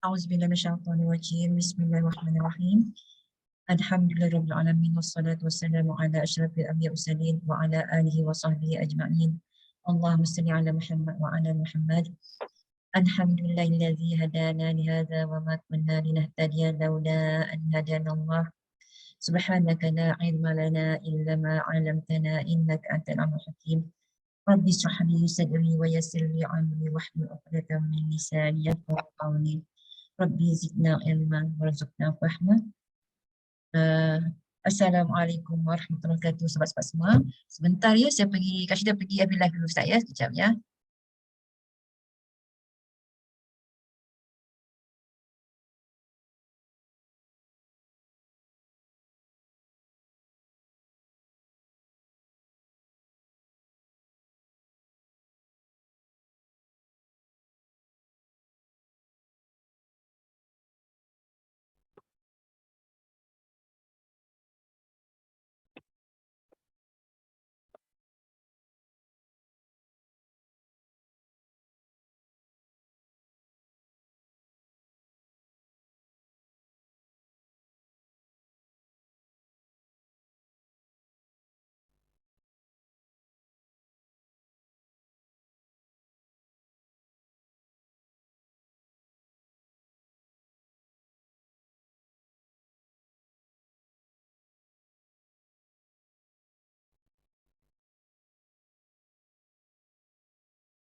A'udzubillahiminasyaitonirrajim. Bismillahirrahmanirrahim. Alhamdulillahirabbil alamin wassalatu wassalamu ala asyrafil anbiya'i mursalin wa ala alihi wa sahbihi ajma'in. Allahumma shalli ala Muhammad wa ala Muhammad. Alhamdulillahilladzi hadana li hadza wa ma kunna linahtadiya laula an hadana Allah. Subhanaka la ilma lana illa ma 'allamtana innaka antal alimul hakim. Rabbi shrah li sadri wa yassir li amri wahlul 'uqdatam min lisani yafqahu qawli. Rabbi zidna ilman warzuqna fahma. Assalamualaikum warahmatullahi wabarakatuh, sahabat-sahabat semua. Sebentar ya, saya pergi, Kak Syida pergi FB Live dulu Ustaz ya, sekejap ya.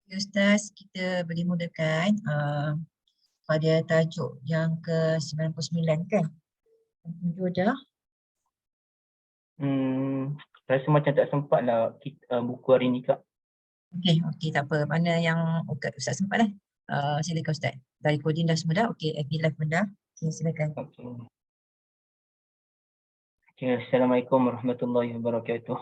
Ustaz, kita boleh mulakan pada tajuk yang ke-99 kan? 7 dah. Rasa macam tak sempat lah buku hari ni Kak. Okey, tak apa. Mana yang Ustaz sempat lah. Silakan Ustaz. Dari coding dah semua dah. Okey, FB Live pun dah. Okay, silakan. Okay, Assalamualaikum warahmatullahi wabarakatuh.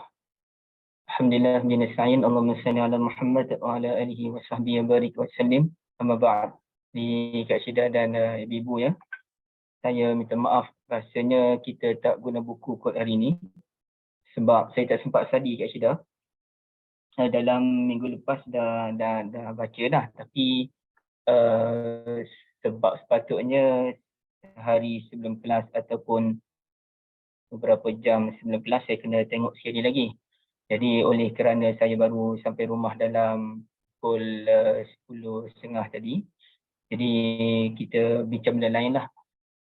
Alhamdulillah binasta'in. Allahumma salli ala Muhammad wa ala alihi wa sahbihi wa barik wa sallim. Amma ba'd. Di Kak Syida dan ibu-ibu ya. Saya minta maaf rasanya kita tak guna buku kod hari ni sebab saya tak sempat study Kak Syida. Dalam minggu lepas dah baca dah, tapi sebab sepatutnya hari sebelum kelas ataupun beberapa jam sebelum kelas saya kena tengok sekali lagi. Jadi oleh kerana saya baru sampai rumah dalam pukul 10.30 tadi, jadi kita bincang benda lain lah.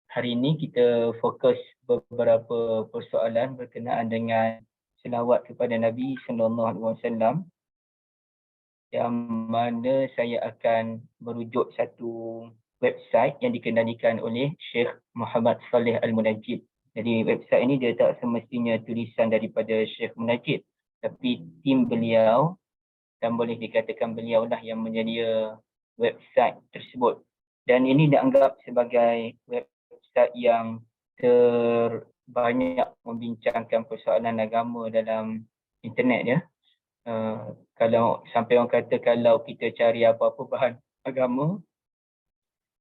Hari ini kita fokus beberapa persoalan berkenaan dengan selawat kepada Nabi SAW, yang mana saya akan merujuk satu website yang dikendalikan oleh Syekh Muhammad Saleh Al-Munajjid. Jadi website ini dia tak semestinya tulisan daripada Syekh Munajjid, tapi tim beliau, dan boleh dikatakan beliau lah yang menyedia website tersebut. Dan ini dianggap sebagai website yang terbanyak membincangkan persoalan agama dalam internet ya. Kalau sampai orang kata kalau kita cari apa-apa bahan agama,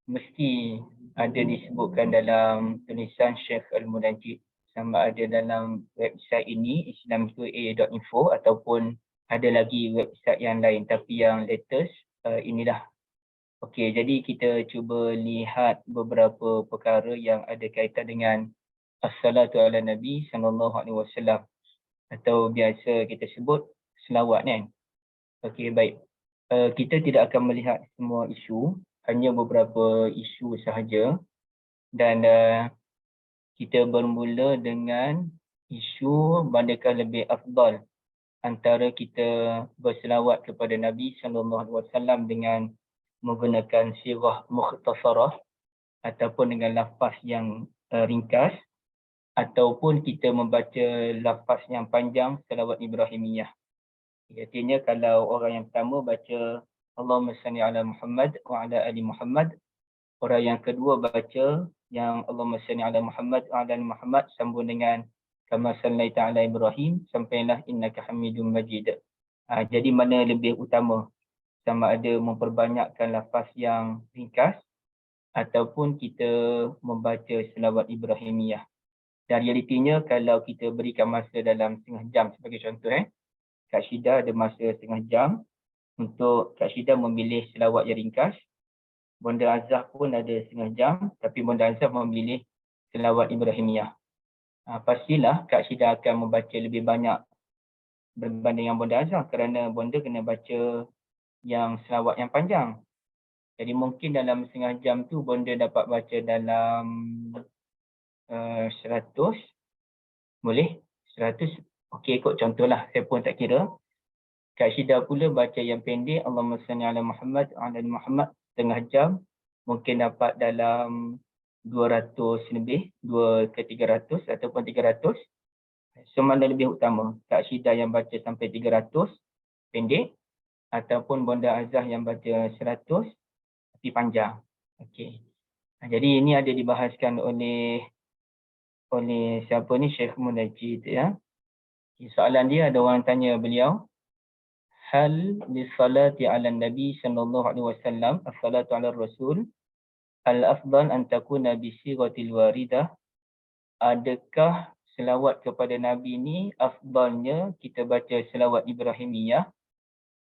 mesti ada disebutkan dalam tulisan Syekh Al-Munajjid, sama ada dalam website ini islamqa.info ataupun ada lagi website yang lain, tapi yang latest inilah. Okey, jadi kita cuba lihat beberapa perkara yang ada kaitan dengan as-salatu ala Nabi SAW, atau biasa kita sebut selawat kan. Okey, baik. Kita tidak akan melihat semua isu, hanya beberapa isu sahaja, dan kita bermula dengan isu manakah lebih afdal antara kita berselawat kepada Nabi SAW dengan menggunakan sirah mukhtasarah ataupun dengan lafaz yang ringkas, ataupun kita membaca lafaz yang panjang selawat Ibrahimiyah. Artinya kalau orang yang pertama baca Allahumma salli ala Muhammad wa ala ali Muhammad, orang yang kedua baca yang Allahumma salli ala Muhammad wa ala ali Muhammad sambung dengan kama sallaita ala Ibrahim sampailah innaka Hamidum Majid. Jadi mana lebih utama, sama ada memperbanyakkan lafaz yang ringkas ataupun kita membaca selawat Ibrahimiyah. Dan realitinya kalau kita berikan masa dalam setengah jam sebagai contoh, Kak Syida ada masa setengah jam untuk Kak Syida memilih selawat yang ringkas, Bonda Azhar pun ada setengah jam, tapi Bonda Azhar memilih selawat Ibrahimiyah. Pastilah Kak Syida akan membaca lebih banyak berbanding dengan Bonda Azhar kerana Bonda kena baca yang selawat yang panjang. Jadi mungkin dalam setengah jam tu Bonda dapat baca dalam 100, boleh? 100, okey ikut contohlah, saya pun tak kira. Kak Syida pula baca yang pendek, Allahumma salli ala Muhammad, ala Muhammad, setengah jam. Mungkin dapat dalam 200 lebih, 2 ke 300 ataupun 300. So mana lebih utama? Kak Syida yang baca sampai 300, pendek, ataupun Bonda Azhar yang baca 100, tapi panjang. Okey. Jadi ini ada dibahaskan oleh siapa ni, Syekh Munajjid ya. Soalan dia, ada orang tanya beliau, hal lisalati ala nabi sallallahu alaihi wasallam as-salatu ala rasul al-afdal an takuna bi sighatil waridah, adakah selawat kepada nabi ni afdalnya kita baca selawat Ibrahimiyah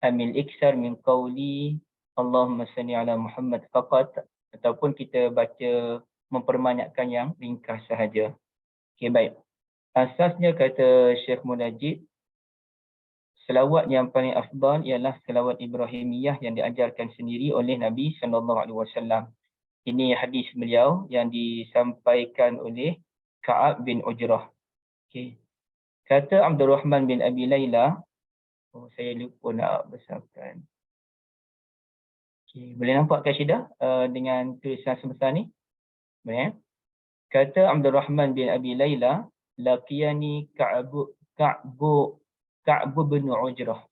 amil iksar min qawli Allahumma salli ala Muhammad faqat, ataupun kita baca memperbanyakkan yang ringkas sahaja. Okey, baik. Asasnya kata Syekh Munajjid, selawat yang paling afdal ialah selawat Ibrahimiyah yang diajarkan sendiri oleh Nabi SAW. Ini hadis beliau yang disampaikan oleh Ka'ab bin Ujrah. Okay. Kata Abdul Rahman bin Abi Layla, saya lupa nak besarkan. Okay. Boleh nampak Kak Syida dengan tulisan sebesar ni? Boleh? Kata Abdul Rahman bin Abi Layla, laqiyani Ka'ab bin Ujrah.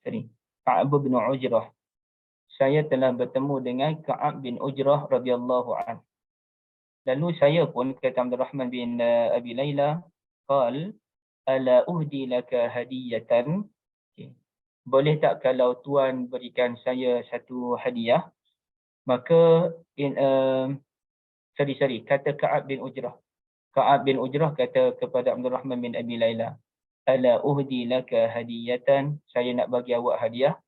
Ka'ab bin Ujrah. Saya telah bertemu dengan Ka'ab bin Ujrah radhiyallahu anhu. Lalu saya pun, kata Abdul Rahman bin Abi Layla, qal ala uhdi laka hadiyatan. Okay. Boleh tak kalau tuan berikan saya satu hadiah? Maka kata Ka'ab bin Ujrah. Ka'ab bin Ujrah kata kepada Abdul Rahman bin Abi Layla, ala uhdi laka hadiyatan, saya nak bagi awak hadiah.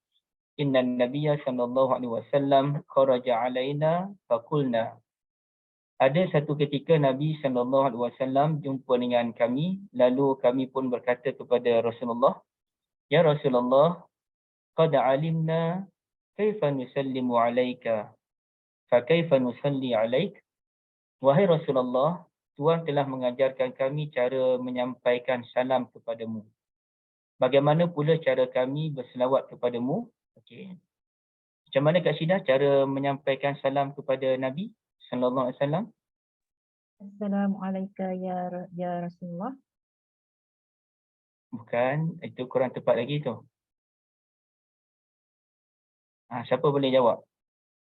Inna Nabiyya sallallahu alaihi wasallam kharaja alaina faqulna. Ada satu ketika Nabi sallallahu alaihi wasallam jumpa dengan kami, lalu kami pun berkata kepada Rasulullah, ya Rasulullah, qad alimna kaifa nusallimu alayka, fa kaifa nusalli alayk. Wahai Rasulullah, Tuhan telah mengajarkan kami cara menyampaikan salam kepadamu. Bagaimana pula cara kami berselawat kepadamu? Okey. Macam mana Kak Syida cara menyampaikan salam kepada Nabi sallallahu alaihi wasallam? Assalamualaikum ya Rasulullah. Bukan, itu kurang tepat lagi tu. Siapa boleh jawab?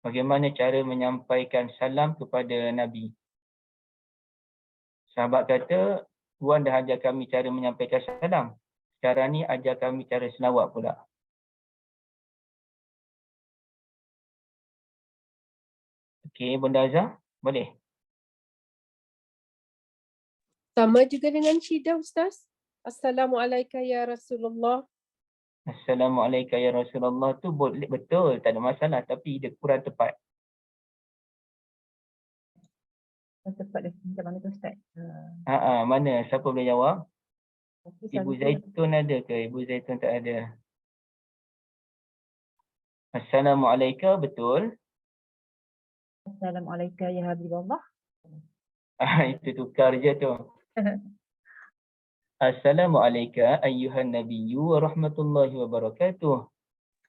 Bagaimana cara menyampaikan salam kepada Nabi? Sahabat kata, Tuhan dah ajar kami cara menyampaikan salam. Sekarang ni ajar kami cara selawat pula. Okey, Bunda Azhar, boleh? Sama juga dengan Syida, Ustaz. Assalamualaikum ya Rasulullah. Assalamualaikum ya Rasulullah tu boleh, betul, tak ada masalah, tapi dia kurang tepat. Tepat dah, macam mana tu Ustaz? Mana? Siapa boleh jawab? Ibu Okay, Zaitun ada ke? Ibu Zaitun tak ada. Assalamualaikum, betul? Assalamualaikum ya Habibullah. Itu tukar je tu. Assalamualaikum ayyuhan nabiyyu wa rahmatullahi wa barakatuh.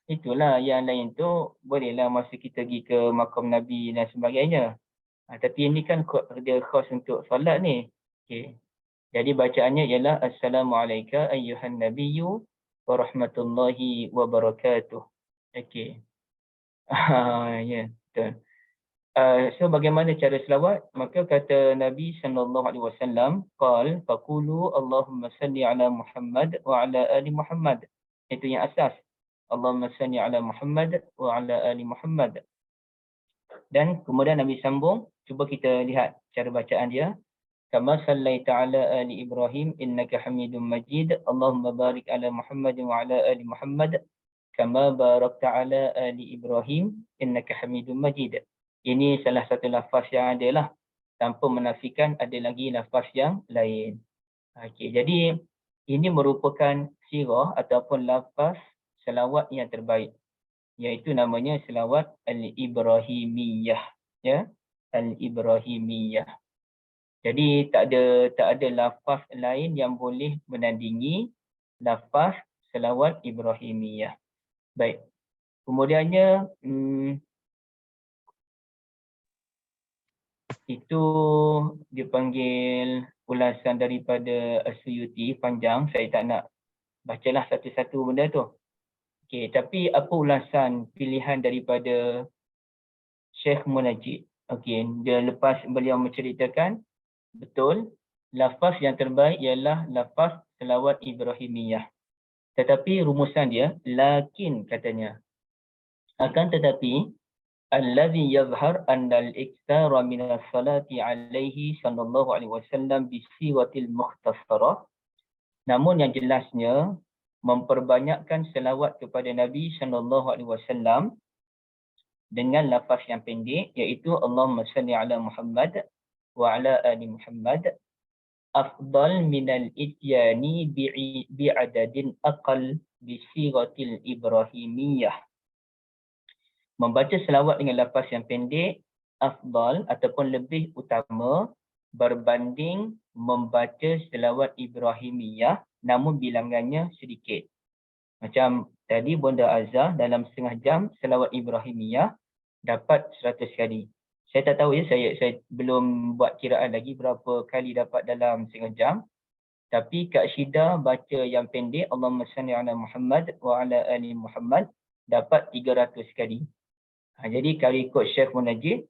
Itulah, yang lain tu bolehlah masa kita pergi ke makam Nabi dan sebagainya. Tapi ini kan dia khas untuk solat ni. Okay. Jadi bacaannya ialah Assalamualaikum ayyuhan nabiyyu wa rahmatullahi wa barakatuh. Okey. Ya, betul. So bagaimana cara selawat? Maka kata Nabi sallallahu alaihi wasallam, qal faqulu Allahumma salli ala Muhammad wa ala ali Muhammad. Itu yang asas. Allahumma salli ala Muhammad wa ala ali Muhammad. Dan kemudian Nabi sambung, cuba kita lihat cara bacaan dia. Kama sallaita ala ali Ibrahim innaka Hamidum Majid. Allahumma barik ala Muhammad wa ala ali Muhammad kama barakta ala ali Ibrahim innaka Hamidum Majid. Ini salah satu lafaz yang ada lah, tanpa menafikan ada lagi lafaz yang lain. Okey, jadi ini merupakan sirah ataupun lafaz selawat yang terbaik, iaitu namanya selawat Al-Ibrahimiyah, ya, Al-Ibrahimiyah. Jadi tak ada lafaz lain yang boleh menandingi lafaz selawat Ibrahimiyah. Baik. Kemudiannya itu dipanggil ulasan daripada As-Suyuti, panjang, saya tak nak bacalah satu-satu benda tu. Okey, tapi apa ulasan pilihan daripada Syekh Munajjid? Okey, dia lepas beliau menceritakan, betul, lafaz yang terbaik ialah lafaz selawat Ibrahimiyah. Tetapi rumusan dia, lakin katanya, akan tetapi الذي يظهر أن الإكثار من الصلاة عليه صلى الله عليه وسلم بصيغة المختصرة. Namun yang jelasnya memperbanyakkan selawat kepada Nabi sallallahu alaihi wasallam dengan lafaz yang pendek, iaitu Allahumma salli ala Muhammad wa ala ali Muhammad afdal min al-ityani bi'adadin aqal bi sighatil ibrahimiyah. Membaca selawat dengan lafaz yang pendek afdal ataupun lebih utama berbanding membaca selawat Ibrahimiyah namun bilangannya sedikit. Macam tadi Bonda Azhar dalam setengah jam selawat Ibrahimiyah dapat 100 kali. Saya tak tahu ya, saya belum buat kiraan lagi berapa kali dapat dalam setengah jam. Tapi Kak Syida baca yang pendek Allahumma salli ala Muhammad wa ala ali Muhammad dapat 300 kali. Jadi kalau ikut Syekh Munajjid,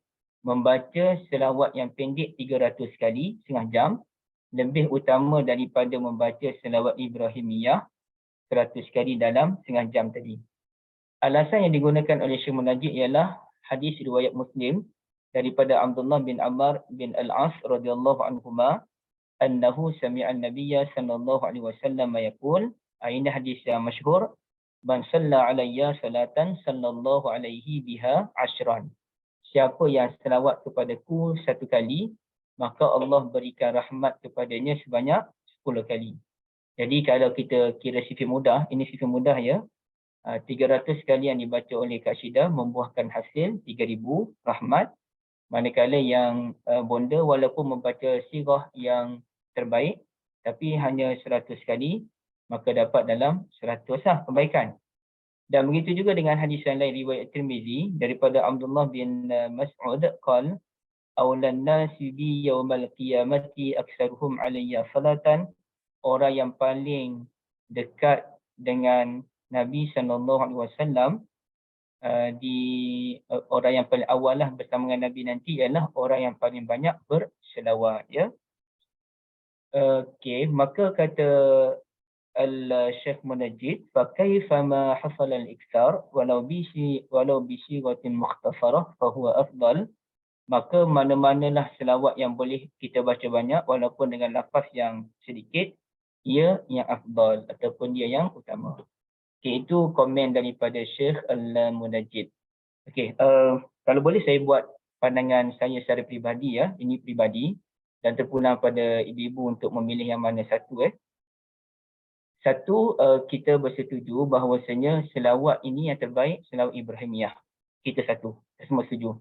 membaca selawat yang pendek 300 kali, setengah jam, lebih utama daripada membaca selawat Ibrahimiyah 100 kali dalam setengah jam tadi. Alasan yang digunakan oleh Syekh Munajjid ialah hadis riwayat Muslim daripada Abdullah bin Amr bin Al-As radhiyallahu anhuma annahu sami'a an-nabiyya sallallahu alaihi wasallam yaqul, ini hadis yang masyhur, man salla alayya salatan sallallahu alaihi biha ashran. Siapa yang selawat kepadaku satu kali, maka Allah berikan rahmat kepadanya sebanyak 10 kali. Jadi kalau kita kira sifat mudah, ini sifat mudah ya. 300 kali yang dibaca oleh Kak Syida membuahkan hasil 3000 rahmat. Manakala yang bonda walaupun membaca sirah yang terbaik tapi hanya 100 kali, maka dapat dalam 100 lah kebaikan. Dan begitu juga dengan hadis yang lain riwayat Tirmizi daripada Abdullah bin Mas'ud qala awlan nasi bi yaumal qiyamati aktsaruhum alayya salatan. Orang yang paling dekat dengan Nabi sallallahu alaihi wasallam orang yang paling awal lah bersama dengan Nabi nanti ialah orang yang paling banyak berselawat, ya. Okey, maka kata Al-Syekh Munajjid, fa kaifa ma hasala al-iktsar walau bi sighatin mukhtasarah fa huwa afdal. Maka mana-manalah selawat yang boleh kita baca banyak walaupun dengan lafaz yang sedikit, ia yang afdal ataupun dia yang utama. Okey, itu komen daripada Syekh Al-Munajjid. Okey, kalau boleh saya buat pandangan saya secara peribadi, ya. Ini peribadi dan terpulang pada ibu-ibu untuk memilih yang mana satu. Satu, kita bersetuju bahawasanya selawat ini yang terbaik, selawat Ibrahimiyah. Kita satu, kita semua setuju.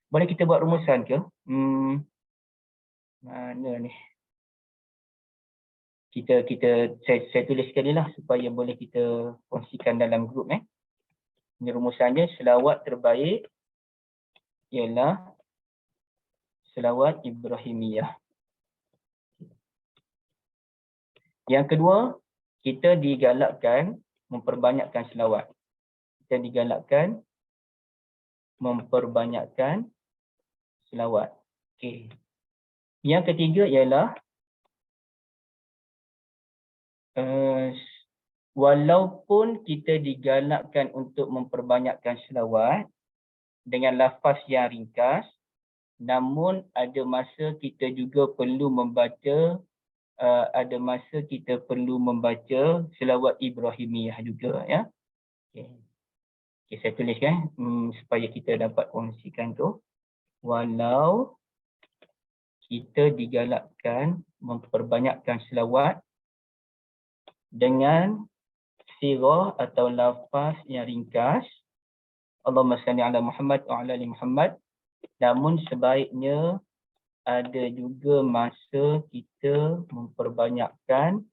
Boleh kita buat rumusan ke? Mana ni? Saya tulis sekali lah supaya boleh kita kongsikan dalam grup. Ini rumusannya, selawat terbaik ialah selawat Ibrahimiyah. Yang kedua, kita digalakkan memperbanyakkan selawat. Kita digalakkan memperbanyakkan selawat. Okey. Yang ketiga ialah walaupun kita digalakkan untuk memperbanyakkan selawat dengan lafaz yang ringkas, namun ada masa kita juga perlu membaca selawat Ibrahimiyah juga, ya. Okey, saya tuliskan supaya kita dapat kongsikan tu. walau kita digalakkan memperbanyakkan selawat dengan sirah atau lafaz yang ringkas, Allahumma salli ala Muhammad wa ala ali Muhammad, namun sebaiknya ada juga masa kita memperbanyakkan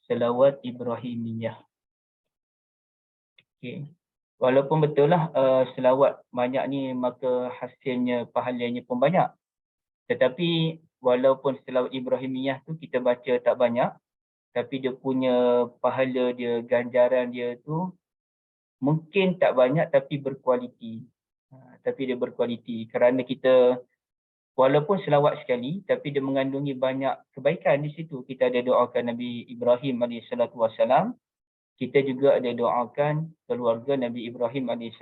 selawat Ibrahimiyah. Okay. Walaupun betul lah selawat banyak ni maka hasilnya pahalanya pun banyak. Tetapi walaupun selawat Ibrahimiyah tu kita baca tak banyak, tapi dia punya pahala dia, ganjaran dia tu mungkin tak banyak tapi berkualiti. Tapi dia berkualiti kerana kita walaupun selawat sekali tapi dia mengandungi banyak kebaikan di situ. Kita ada doakan Nabi Ibrahim AS. Kita juga ada doakan keluarga Nabi Ibrahim AS.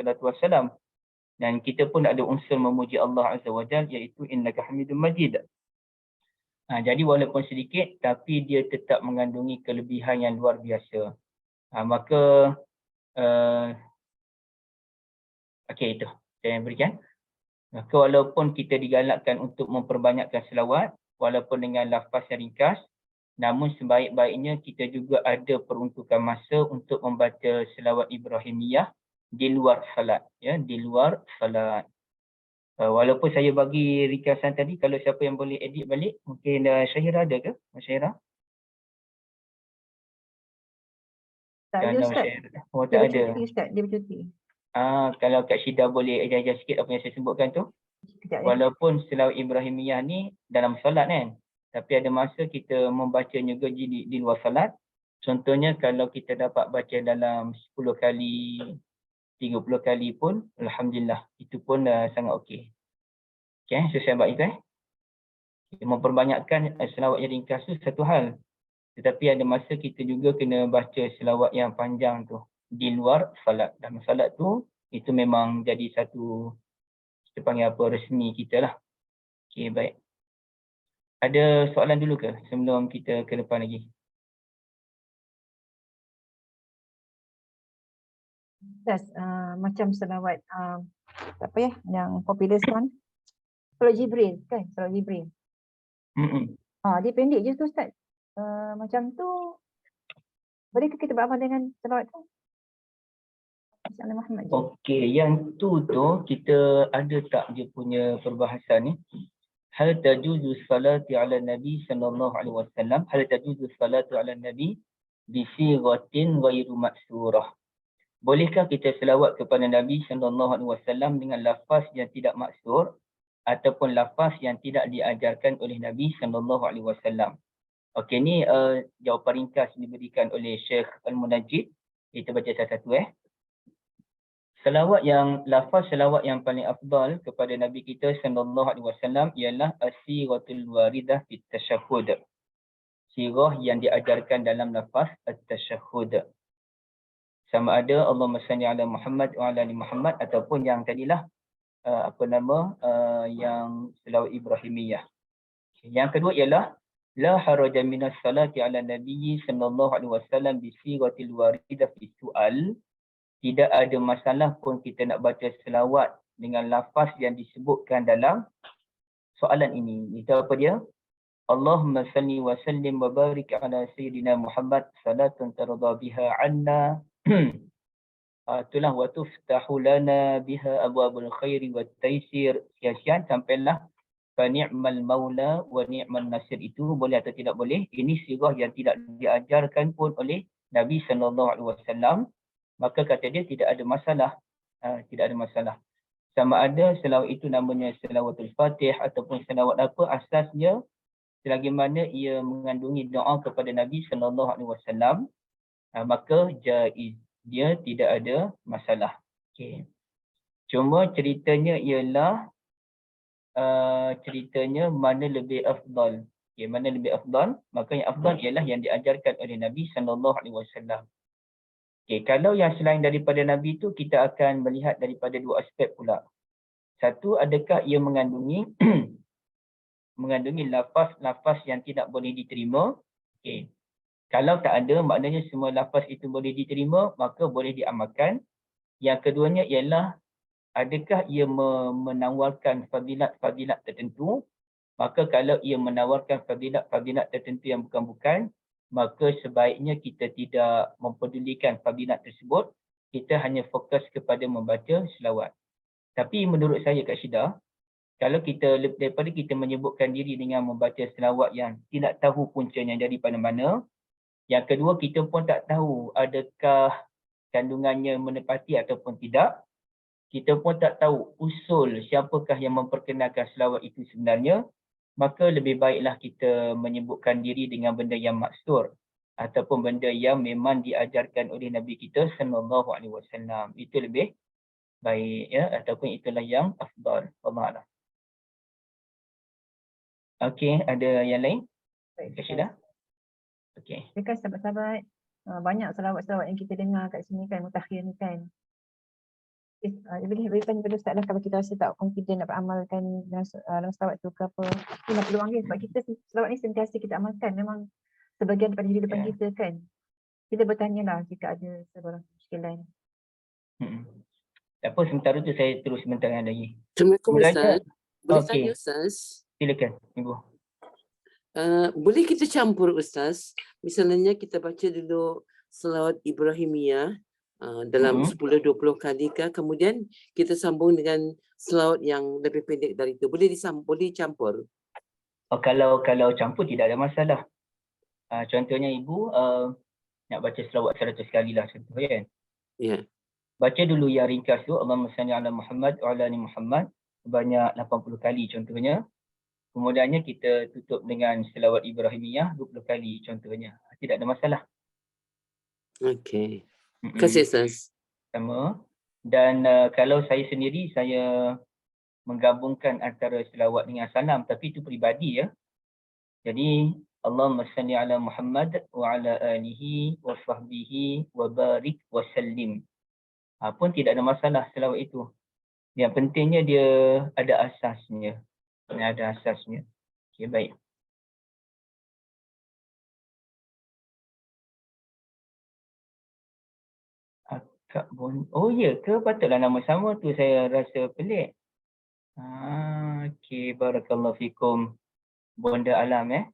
Dan kita pun ada unsur memuji Allah Azza wa Jalla, iaitu innaka Hamidum Majid. Jadi walaupun sedikit tapi dia tetap mengandungi kelebihan yang luar biasa. Maka okey, itu saya berikan. Maka walaupun kita digalakkan untuk memperbanyakkan selawat walaupun dengan lafaz yang ringkas, namun sebaik-baiknya kita juga ada peruntukan masa untuk membaca selawat Ibrahimiyah di luar salat, ya, di luar salat. Walaupun saya bagi ringkasan tadi, kalau siapa yang boleh edit balik, mungkin Syahira ada ke? Syahira? Tak ada Kalau Ustaz. Syahira, oh Dia tak ada. bercuti Ustaz, dia bercuti. Kalau Kak Syida boleh ajar sikit apa yang saya sebutkan tu. Kejap ya. Walaupun selawat Ibrahimiyah ni dalam solat kan, tapi ada masa kita membaca juga di luar solat. Contohnya kalau kita dapat baca dalam 10 kali, 30 kali pun, alhamdulillah, itu pun sangat okey. Okey, so saya buat itu memperbanyakkan selawat yang ringkas tu satu hal. Tetapi ada masa kita juga kena baca selawat yang panjang tu di luar salat. Dalam salat tu, itu memang jadi satu, kita panggil apa, resmi kita lah. Okey, baik. Ada soalan dulu ke sebelum kita ke depan lagi? Ustaz, macam selawat apa ya yang popular sekarang, Salawat Jibril kan, Salawat Jibril. Dia pendek je tu Ustaz. Macam tu bolehkah kita beramal dengan selawat tu? Sallallahu Muhammad je. Okey, yang tu kita ada tak dia punya perbahasan ni? Hal tajuzu salati ala Nabi sallallahu alaihi wasallam? Hal tajuzu salatu ala Nabi bi sighatin ghairu maksurah? Bolehkah kita selawat kepada Nabi sallallahu alaihi wasallam dengan lafaz yang tidak maksur ataupun lafaz yang tidak diajarkan oleh Nabi sallallahu alaihi wasallam? Okey, ni jawapan ringkas diberikan oleh Syekh Al-Munajjid. Kita baca satu-satu lafaz selawat yang paling afdal kepada Nabi kita sallallahu alaihi wasallam ialah as-sighatul waridah fit tasyahhud. Sirah yang diajarkan dalam lafaz at-tasyahhud. Sama ada Allahumma salli ala Muhammad wa ala ali Muhammad ataupun yang tadilah yang selawat Ibrahimiyah. Yang kedua ialah la haraja minas salati ala nabiyyi sallallahu alaihi wasallam bi sighatil waridah fi su'al. Tidak ada masalah pun kita nak baca selawat dengan lafaz yang disebutkan dalam soalan ini. Itu apa dia? Allahumma salli wa sallim wa barik ala sayyidina Muhammad salatan tarda biha anna. Itulah wa tuftahu lana biha abwabul khairi wat taisir. Sekian sampailah fa ni'mal maula wa ni'mal nasir. Itu boleh atau tidak boleh? Ini sirah yang tidak diajarkan pun oleh Nabi sallallahu alaihi wasallam. Maka kata dia tidak ada masalah. Tidak ada masalah. Sama ada selawat itu namanya selawatul Fatih ataupun selawat apa, asasnya selagi mana ia mengandungi doa kepada Nabi sallallahu alaihi wasallam, maka jaiz, dia tidak ada masalah. Okey. Cuma ceritanya ialah mana lebih afdal. Okey, mana lebih afdal? Maka yang afdal ialah yang diajarkan oleh Nabi sallallahu alaihi wasallam. Okay, kalau yang selain daripada Nabi itu, kita akan melihat daripada dua aspek pula. Satu, adakah ia mengandungi lafaz yang tidak boleh diterima? Okay. Kalau tak ada, maknanya semua lafaz itu boleh diterima, maka boleh diamalkan. Yang keduanya ialah adakah ia menawarkan fadilat-fadilat tertentu? Maka kalau ia menawarkan fadilat-fadilat tertentu yang bukan-bukan, maka sebaiknya kita tidak mempedulikan fadilat tersebut, kita hanya fokus kepada membaca selawat. Tapi menurut saya Kak Syida, kalau kita daripada kita menyebutkan diri dengan membaca selawat yang tidak tahu puncanya daripada mana, yang kedua kita pun tak tahu adakah kandungannya menepati ataupun tidak, kita pun tak tahu usul siapakah yang memperkenalkan selawat itu sebenarnya, maka lebih baiklah kita menyebutkan diri dengan benda yang maksur ataupun benda yang memang diajarkan oleh Nabi kita sallallahu alaihi wasallam. Itu lebih baik ya, ataupun itulah yang afdal. Wallahu a'lam. Okey, ada yang lain? Baik, Kak Syida? Okey. Dia kan sahabat-sahabat, banyak selawat-selawat yang kita dengar kat sini kan, mutakhir ni kan. Boleh tanya pada Ustaz lah, kalau kita rasa tak confident nak beramalkan dalam selawat tu ke apa. Itu nak peluang dia sebab kita selawat ni sentiasa kita amalkan. Memang sebagian daripada hidupan kita kan. Kita bertanya lah jika ada sebarang muskilan. Tak apa, sementara tu saya terus sebentar lagi. Assalamualaikum Mulai Ustaz. Boleh Okey. tanya Ustaz? Silakan, Ibu. Boleh kita campur Ustaz? Misalnya kita baca dulu selawat Ibrahimiyah dalam 10-20 kali ke, kemudian kita sambung dengan selawat yang lebih pendek dari itu. Boleh campur? Oh, kalau campur tidak ada masalah. Contohnya Ibu nak baca selawat 100 kali lah contoh kan. Ya. Baca dulu yang ringkas tu, Allahumma salli ala Muhammad wa ala ali Muhammad sebanyak 80 kali contohnya. Kemudiannya kita tutup dengan selawat Ibrahimiyah 20 kali contohnya. Tidak ada masalah. Okey. Terima kasih Ustaz. Sama. Dan kalau saya sendiri, saya menggabungkan antara selawat dengan salam, tapi itu peribadi ya. Jadi Allahumma salli ala Muhammad wa ala alihi wa sahbihi wa barik wa sallim. Pun tidak ada masalah selawat itu. Yang pentingnya dia ada asasnya. Ada asasnya. Okey, baik. Kak Bon. Oh ya ke? Patutlah nama sama tu saya rasa pelik. Okey, barakallahu fikum. Bonda Alam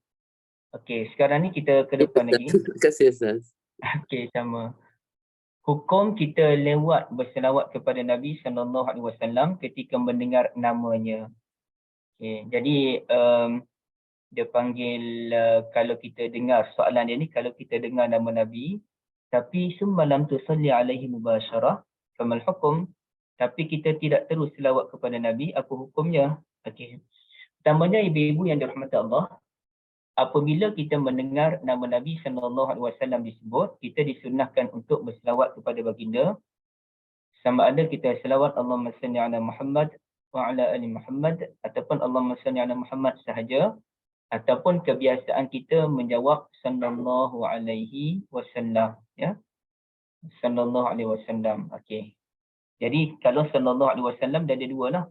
Okey, sekarang ni kita ke depan lagi. Terima kasih Ustaz. Okey, sama. Hukum kita lewat berselawat kepada Nabi SAW ketika mendengar namanya. Okay, jadi dia panggil kalau kita dengar soalan dia ni, kalau kita dengar nama Nabi tapi summalam tusalli alaihi mubasyarah famal hukum, tapi kita tidak terus selawat kepada Nabi, apa hukumnya? Okey. Pertamanya ibu-ibu yang dirahmati Allah, apabila kita mendengar nama Nabi SAW disebut, kita disunahkan untuk berselawat kepada baginda. Sama ada kita selawat Allahumma salli ala Muhammad wa ala ali Muhammad ataupun Allahumma salli ala Muhammad sahaja, ataupun kebiasaan kita menjawab sallallahu alaihi wasallam ya. Sallallahu alaihi wasallam. Okey. Jadi kalau sallallahu alaihi wasallam dah ada dua lah.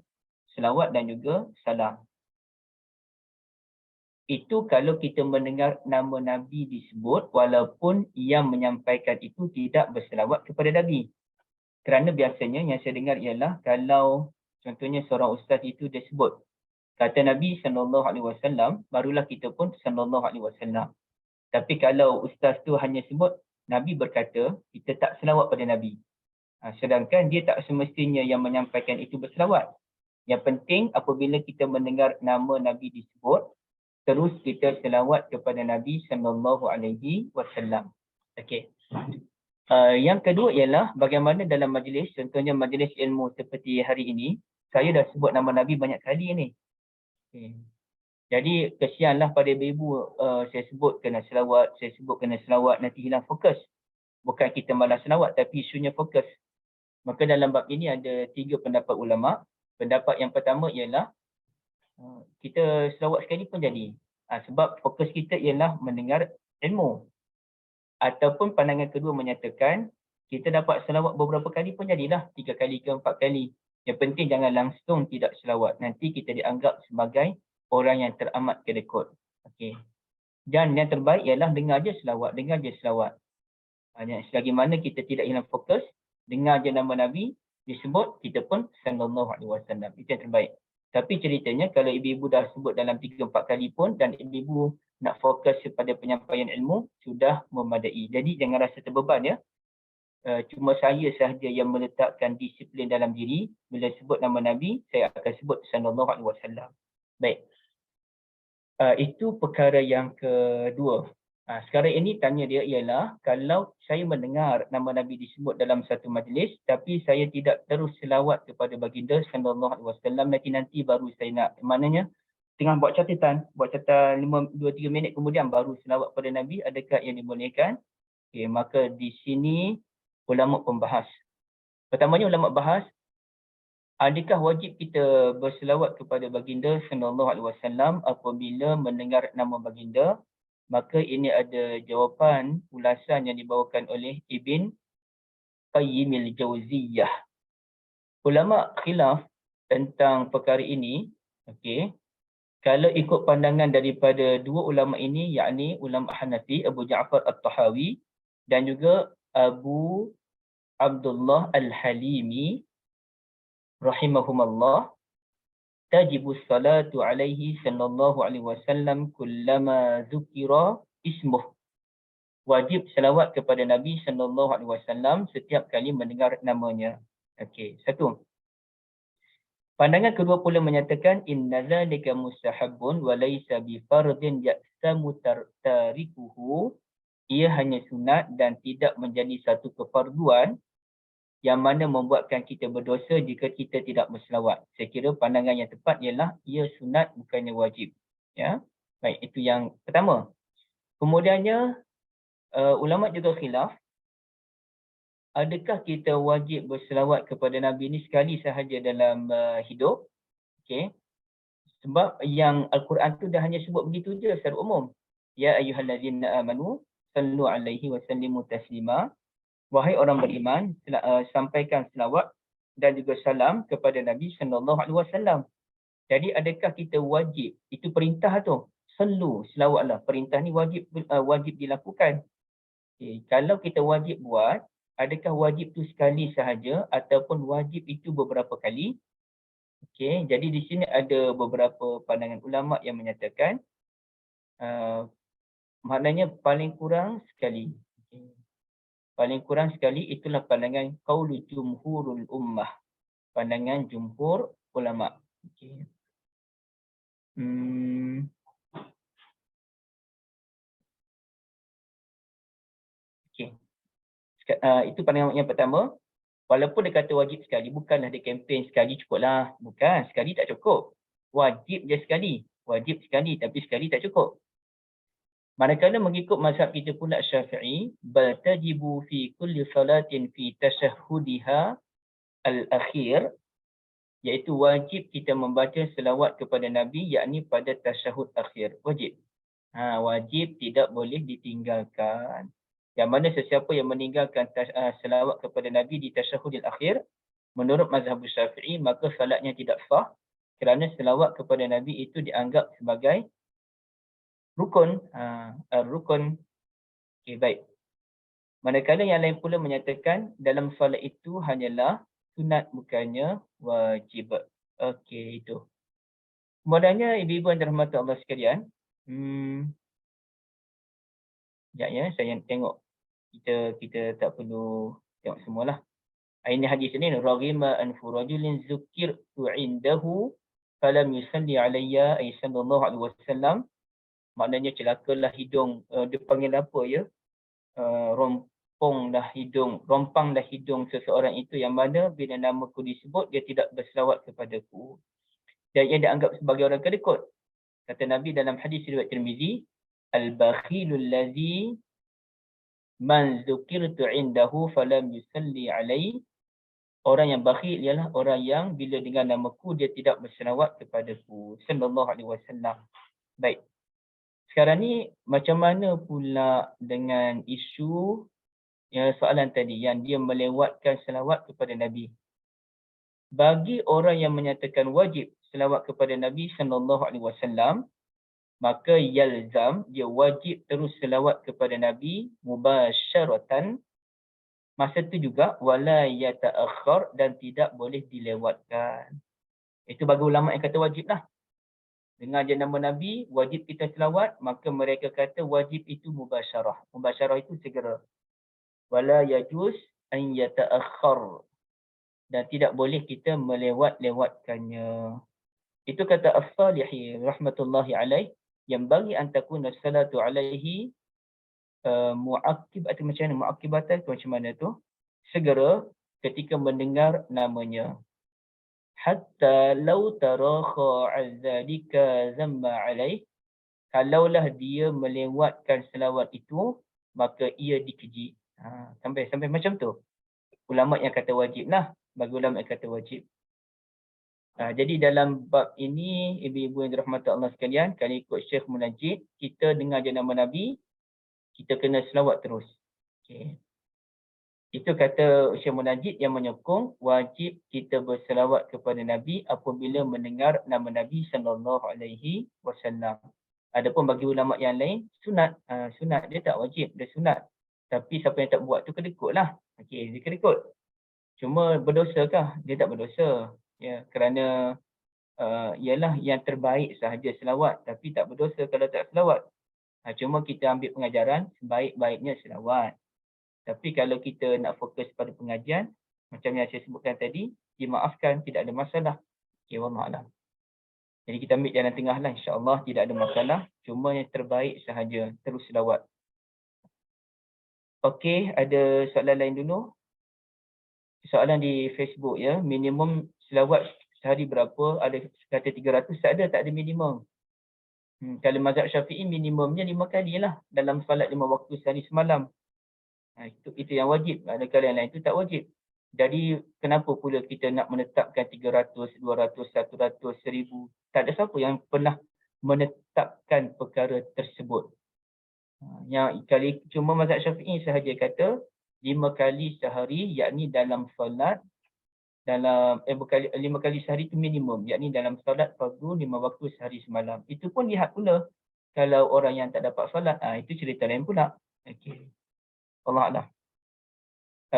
Selawat dan juga salam. Itu kalau kita mendengar nama Nabi disebut walaupun yang menyampaikan itu tidak berselawat kepada Nabi. Kerana biasanya yang saya dengar ialah kalau contohnya seorang ustaz itu dia sebut kata Nabi SAW, barulah kita pun SAW. Tapi kalau ustaz tu hanya sebut Nabi berkata, kita tak selawat pada Nabi. Sedangkan dia tak semestinya yang menyampaikan itu berselawat. Yang penting apabila kita mendengar nama Nabi disebut, terus kita selawat kepada Nabi SAW. Okey. Yang kedua ialah bagaimana dalam majlis, contohnya majlis ilmu seperti hari ini, saya dah sebut nama Nabi banyak kali ni. Okay. Jadi kesianlah pada ibu-ibu, saya sebut kena selawat, nanti hilang fokus. Bukan kita malas selawat tapi isunya fokus. Maka dalam bab ini ada 3 pendapat ulama. Pendapat yang pertama ialah kita selawat sekali pun jadi. Sebab fokus kita ialah mendengar ilmu. Ataupun pandangan kedua menyatakan kita dapat selawat beberapa kali pun jadilah, 3 kali ke 4 kali. Yang penting jangan langsung tidak selawat. Nanti kita dianggap sebagai orang yang teramat kedekut. Okey. Dan yang terbaik ialah dengar je selawat. Selagi mana kita tidak hilang fokus, dengar je nama Nabi, disebut, kita pun sallallahu alaihi wasallam. Itu yang terbaik. Tapi ceritanya kalau ibu-ibu dah sebut dalam 3-4 kali pun dan ibu-ibu nak fokus kepada penyampaian ilmu, sudah memadai. Jadi jangan rasa terbeban ya. Cuma saya sahaja yang meletakkan disiplin dalam diri. Bila sebut nama Nabi, saya akan sebut sallallahu alaihi wasallam. Baik. Itu perkara yang kedua. Sekarang ini tanya dia ialah, kalau saya mendengar nama Nabi disebut dalam satu majlis, tapi saya tidak terus selawat kepada baginda sallallahu alaihi wasallam, nanti baru saya nak, maknanya tengah buat catatan 2-3 minit kemudian baru selawat pada Nabi, adakah yang dibolehkan? Okay, maka di sini ulama pembahas. Pertamanya ulama bahas, adakah wajib kita berselawat kepada baginda sallallahu alaihi wasallam apabila mendengar nama baginda? Maka ini ada jawapan ulasan yang dibawakan oleh Ibn Qayyim al-Jauziyah. Ulama khilaf tentang perkara ini. Okey. Kalau ikut pandangan daripada dua ulama ini, yakni ulama Hanafi, Abu Ja'far At-Tahawi dan juga Abu Abdullah Al-Halimi rahimahumallah, tajibu salatu alaihi sallallahu alaihi wasallam kullama zukira ismuh. Wajib selawat kepada Nabi sallallahu alaihi wasallam setiap kali mendengar namanya. Okey, satu. Pandangan kedua pula menyatakan inna zalika mustahabbun wa laysa bi fardin ya'samu tarikuhu. Ia hanya sunat dan tidak menjadi satu kefarduan yang mana membuatkan kita berdosa jika kita tidak berselawat. Saya kira pandangan yang tepat ialah ia sunat bukannya wajib. Ya, baik, itu yang pertama. Kemudiannya ulama juga khilaf, adakah kita wajib berselawat kepada Nabi ini sekali sahaja dalam hidup? Okey. Sebab yang Al-Quran tu dah hanya sebut begitu je secara umum. Ya ayyuhallazina amanu sallu alaihi wa sallimu taslima. Wahai orang beriman, sampaikan selawat dan juga salam kepada Nabi sallallahu alaihi wasallam. Jadi adakah kita wajib? Itu perintah tu. Sallu, selawatlah. Perintah ni wajib dilakukan. Okay. Kalau kita wajib buat, adakah wajib tu sekali sahaja ataupun wajib itu beberapa kali? Okey, jadi di sini ada beberapa pandangan ulama yang menyatakan maknanya paling kurang sekali. Okay. Paling kurang sekali, itulah pandangan qaulu jumhurul ummah. Pandangan jumhur ulama. Okey. Okey. Itu pandangan yang pertama. Walaupun dia kata wajib sekali, bukanlah dia kempen sekali cukuplah. Bukan, sekali tak cukup. Wajib je sekali. Wajib sekali, tapi sekali tak cukup. Manakala mengikut mazhab kita pula Syafi'i, bal tajibu fi kulli salatin fi tashahhudiha al-akhir, iaitu wajib kita membaca selawat kepada Nabi, yakni pada tasyahud akhir. Wajib. Wajib, tidak boleh ditinggalkan. Yang mana sesiapa yang meninggalkan selawat kepada Nabi di tasyahudil akhir, menurut mazhab Syafi'i, maka salatnya tidak sah kerana selawat kepada Nabi itu dianggap sebagai rukun. Rukun. Okey, baik. Manakala yang lain pula menyatakan dalam solat itu hanyalah sunat bukannya wajib. Okey, itu. Kemudiannya ibu-ibu yang dirahmati Allah sekalian, sekejap ya, saya tengok. Kita tak perlu tengok semualah. Ini hadis ini, raghima anfu rajulin zukirtu indahu falam yusalli alayya ay sallallahu alaihi wasallam. Maknanya celakalah hidung, dia panggil apa ya? Rompanglah hidung seseorang itu yang mana bila namaku disebut dia tidak berselawat kepadaku. Dan ia dianggap sebagai orang kedekut. Kata Nabi dalam hadis riwayat Tirmizi, al-bakhilul ladzi man zukirtu indahu falam yusalli alaihi. Orang yang bakhil ialah orang yang bila dengar namaku dia tidak berselawat kepadaku sallallahu alaihi wasallam. Baik. Sekarang ni macam mana pula dengan isu soalan tadi yang dia melewatkan selawat kepada Nabi? Bagi orang yang menyatakan wajib selawat kepada Nabi sallallahu alaihi wasallam, maka yalzam, dia wajib terus selawat kepada Nabi mubasyaratan. Masa tu juga wala yata'akhkhar, dan tidak boleh dilewatkan. Itu bagi ulama yang kata wajib lah. Dengar je nama Nabi, wajib kita selawat, maka mereka kata wajib itu mubasyarah. Mubasyarah itu segera. Wala yajuz an yata'akhkhar, dan tidak boleh kita melewat-lewatkannya. Itu kata As-Salihi rahmatullahi alaih, yang bagi an takuna salatu alaihi mu'akkib, atau macam mana, mu'akkibatan atau macam mana tu, segera ketika mendengar namanya. Hatta law tarakha al-zalika zamma alaih, kalaulah dia melewatkan selawat itu, maka ia dikeji. Sampai macam tu. Ulama yang kata wajib lah. Bagi ulama yang kata wajib. Jadi dalam bab ini, ibu-ibu yang dirahmati Allah sekalian, kalau ikut Syekh Munajjid, kita dengar je nama Nabi, kita kena selawat terus. Okay. Itu kata Syekh Munajjid yang menyokong wajib kita berselawat kepada Nabi apabila mendengar nama Nabi SAW. Adapun bagi ulama yang lain, sunat. Sunat dia tak wajib, dia sunat. Tapi siapa yang tak buat tu kedekut lah. Okay, dia kedekut. Cuma berdosakah? Dia tak berdosa. Ya, kerana ialah yang terbaik sahaja selawat, tapi tak berdosa kalau tak selawat. Cuma kita ambil pengajaran sebaik-baiknya selawat. Tapi kalau kita nak fokus pada pengajian, macam yang saya sebutkan tadi, dimaafkan, tidak ada masalah. Okay, wallahualam. Jadi kita ambil jalan tengah lah, insya-Allah tidak ada masalah. Cuma yang terbaik sahaja, terus selawat. Okey, ada soalan lain dulu? Soalan di Facebook ya, minimum selawat sehari berapa? Ada kata 300, tak ada minimum. Kalau mazhab Syafi'i minimumnya 5 kali lah dalam solat 5 waktu sehari semalam. Itu yang wajib. Kalau yang lain itu tak wajib. Jadi kenapa pula kita nak menetapkan 300, 200, 100, 1000? Tak ada siapa yang pernah menetapkan perkara tersebut. Yang kali cuma mazhab Syafi'i sahaja kata 5 kali sehari, yakni dalam solat, dalam 5 kali sehari itu minimum, yakni dalam solat fardu 5 waktu sehari semalam. Itu pun lihat pula kalau orang yang tak dapat solat, itu cerita lain pula. Okey. Allah Allah.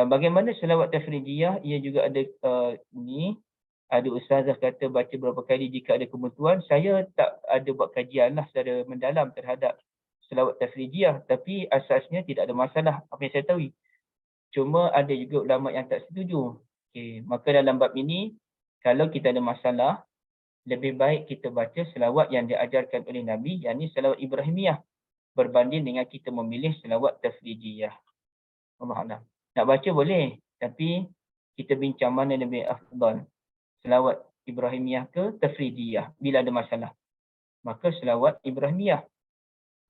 Bagaimana selawat tafrijiyah? Ia juga ada ada ustazah kata baca berapa kali jika ada kebutuhan. Saya tak ada buat kajian lah secara mendalam terhadap selawat tafrijiyah, tapi asasnya tidak ada masalah apa yang saya tahu. Cuma ada juga ulama yang tak setuju. Okay. Maka dalam bab ini, kalau kita ada masalah, lebih baik kita baca selawat yang diajarkan oleh Nabi, yakni selawat Ibrahimiyah, berbanding dengan kita memilih selawat tafrijiyah. Allah Allah. Nak baca boleh, tapi kita bincang mana lebih afdal. Selawat Ibrahimiyah ke tafrijiyah bila ada masalah. Maka selawat Ibrahimiyah.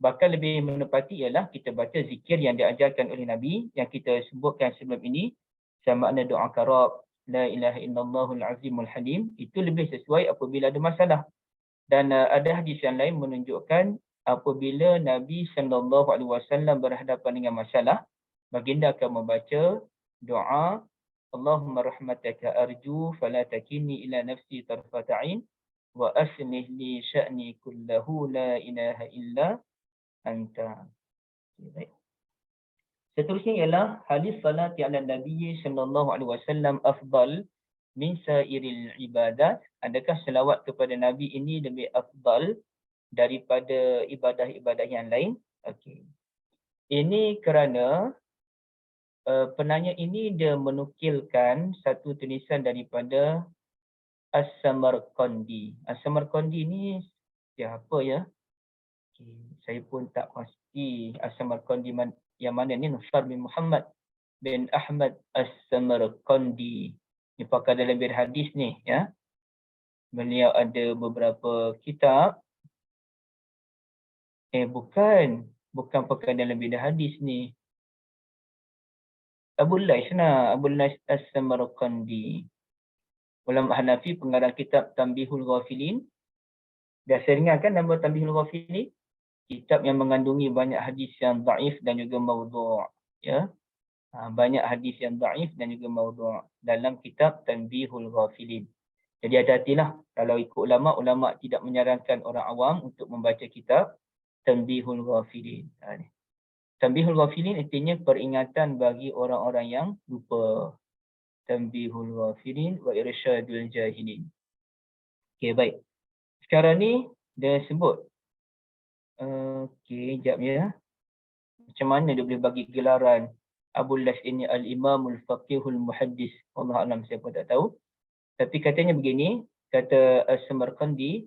Bahkan lebih menepati ialah kita baca zikir yang diajarkan oleh Nabi yang kita sebutkan sebelum ini, sama makna doa karab, la ilaha illallahul azimul halim, itu lebih sesuai apabila ada masalah. Dan ada hadis yang lain menunjukkan apabila Nabi SAW berhadapan dengan masalah, baginda akan membaca doa Allahumma rahmataka arju fala takinni ila nafsi tarfata'in wa aslih li sya'ni kullahu la ilaha illa anta. Baik. Seterusnya ialah hadis salat ala Nabi SAW afdal min sairil ibadat. Adakah selawat kepada Nabi ini lebih afdal daripada ibadah-ibadah yang lain? Okey. Ini kerana penanya ini dia menukilkan satu tulisan daripada As-Samarqandi. As-Samarqandi ini siapa ya? Okay. Saya pun tak pasti As-Samarqandi yang mana ni, Nufar bin Muhammad bin Ahmad As-Samarqandi. Ini pakar dalam bidang hadis ni ya. Beliau ada beberapa kitab. Bukan pakar dalam bidang hadis ni. Abu Lais As-Samarqandi. Ulama Hanafi, pengarang kitab Tanbihul Ghafilin. Dah saya ingatkan nama Tanbihul Ghafilin. Kitab yang mengandungi banyak hadis yang dhaif dan juga maudhu'. Ya. Banyak hadis yang dhaif dan juga maudhu' dalam kitab Tanbihul Ghafilin. Jadi hati-hatilah kalau ikut ulama tidak menyarankan orang awam untuk membaca kitab Tanbihul Ghafilin. Tanbihul ghafilin artinya peringatan bagi orang-orang yang lupa. Tanbihul ghafilin wa irsyadul jahilin. Okey, baik. Sekarang ni dia sebut jap ya. Macam mana dia boleh bagi gelaran Abu Las ini al-Imamul Faqihul Muhaddis. Allah Alam, siapa tak tahu. Tapi katanya begini, kata As-Samarqandi,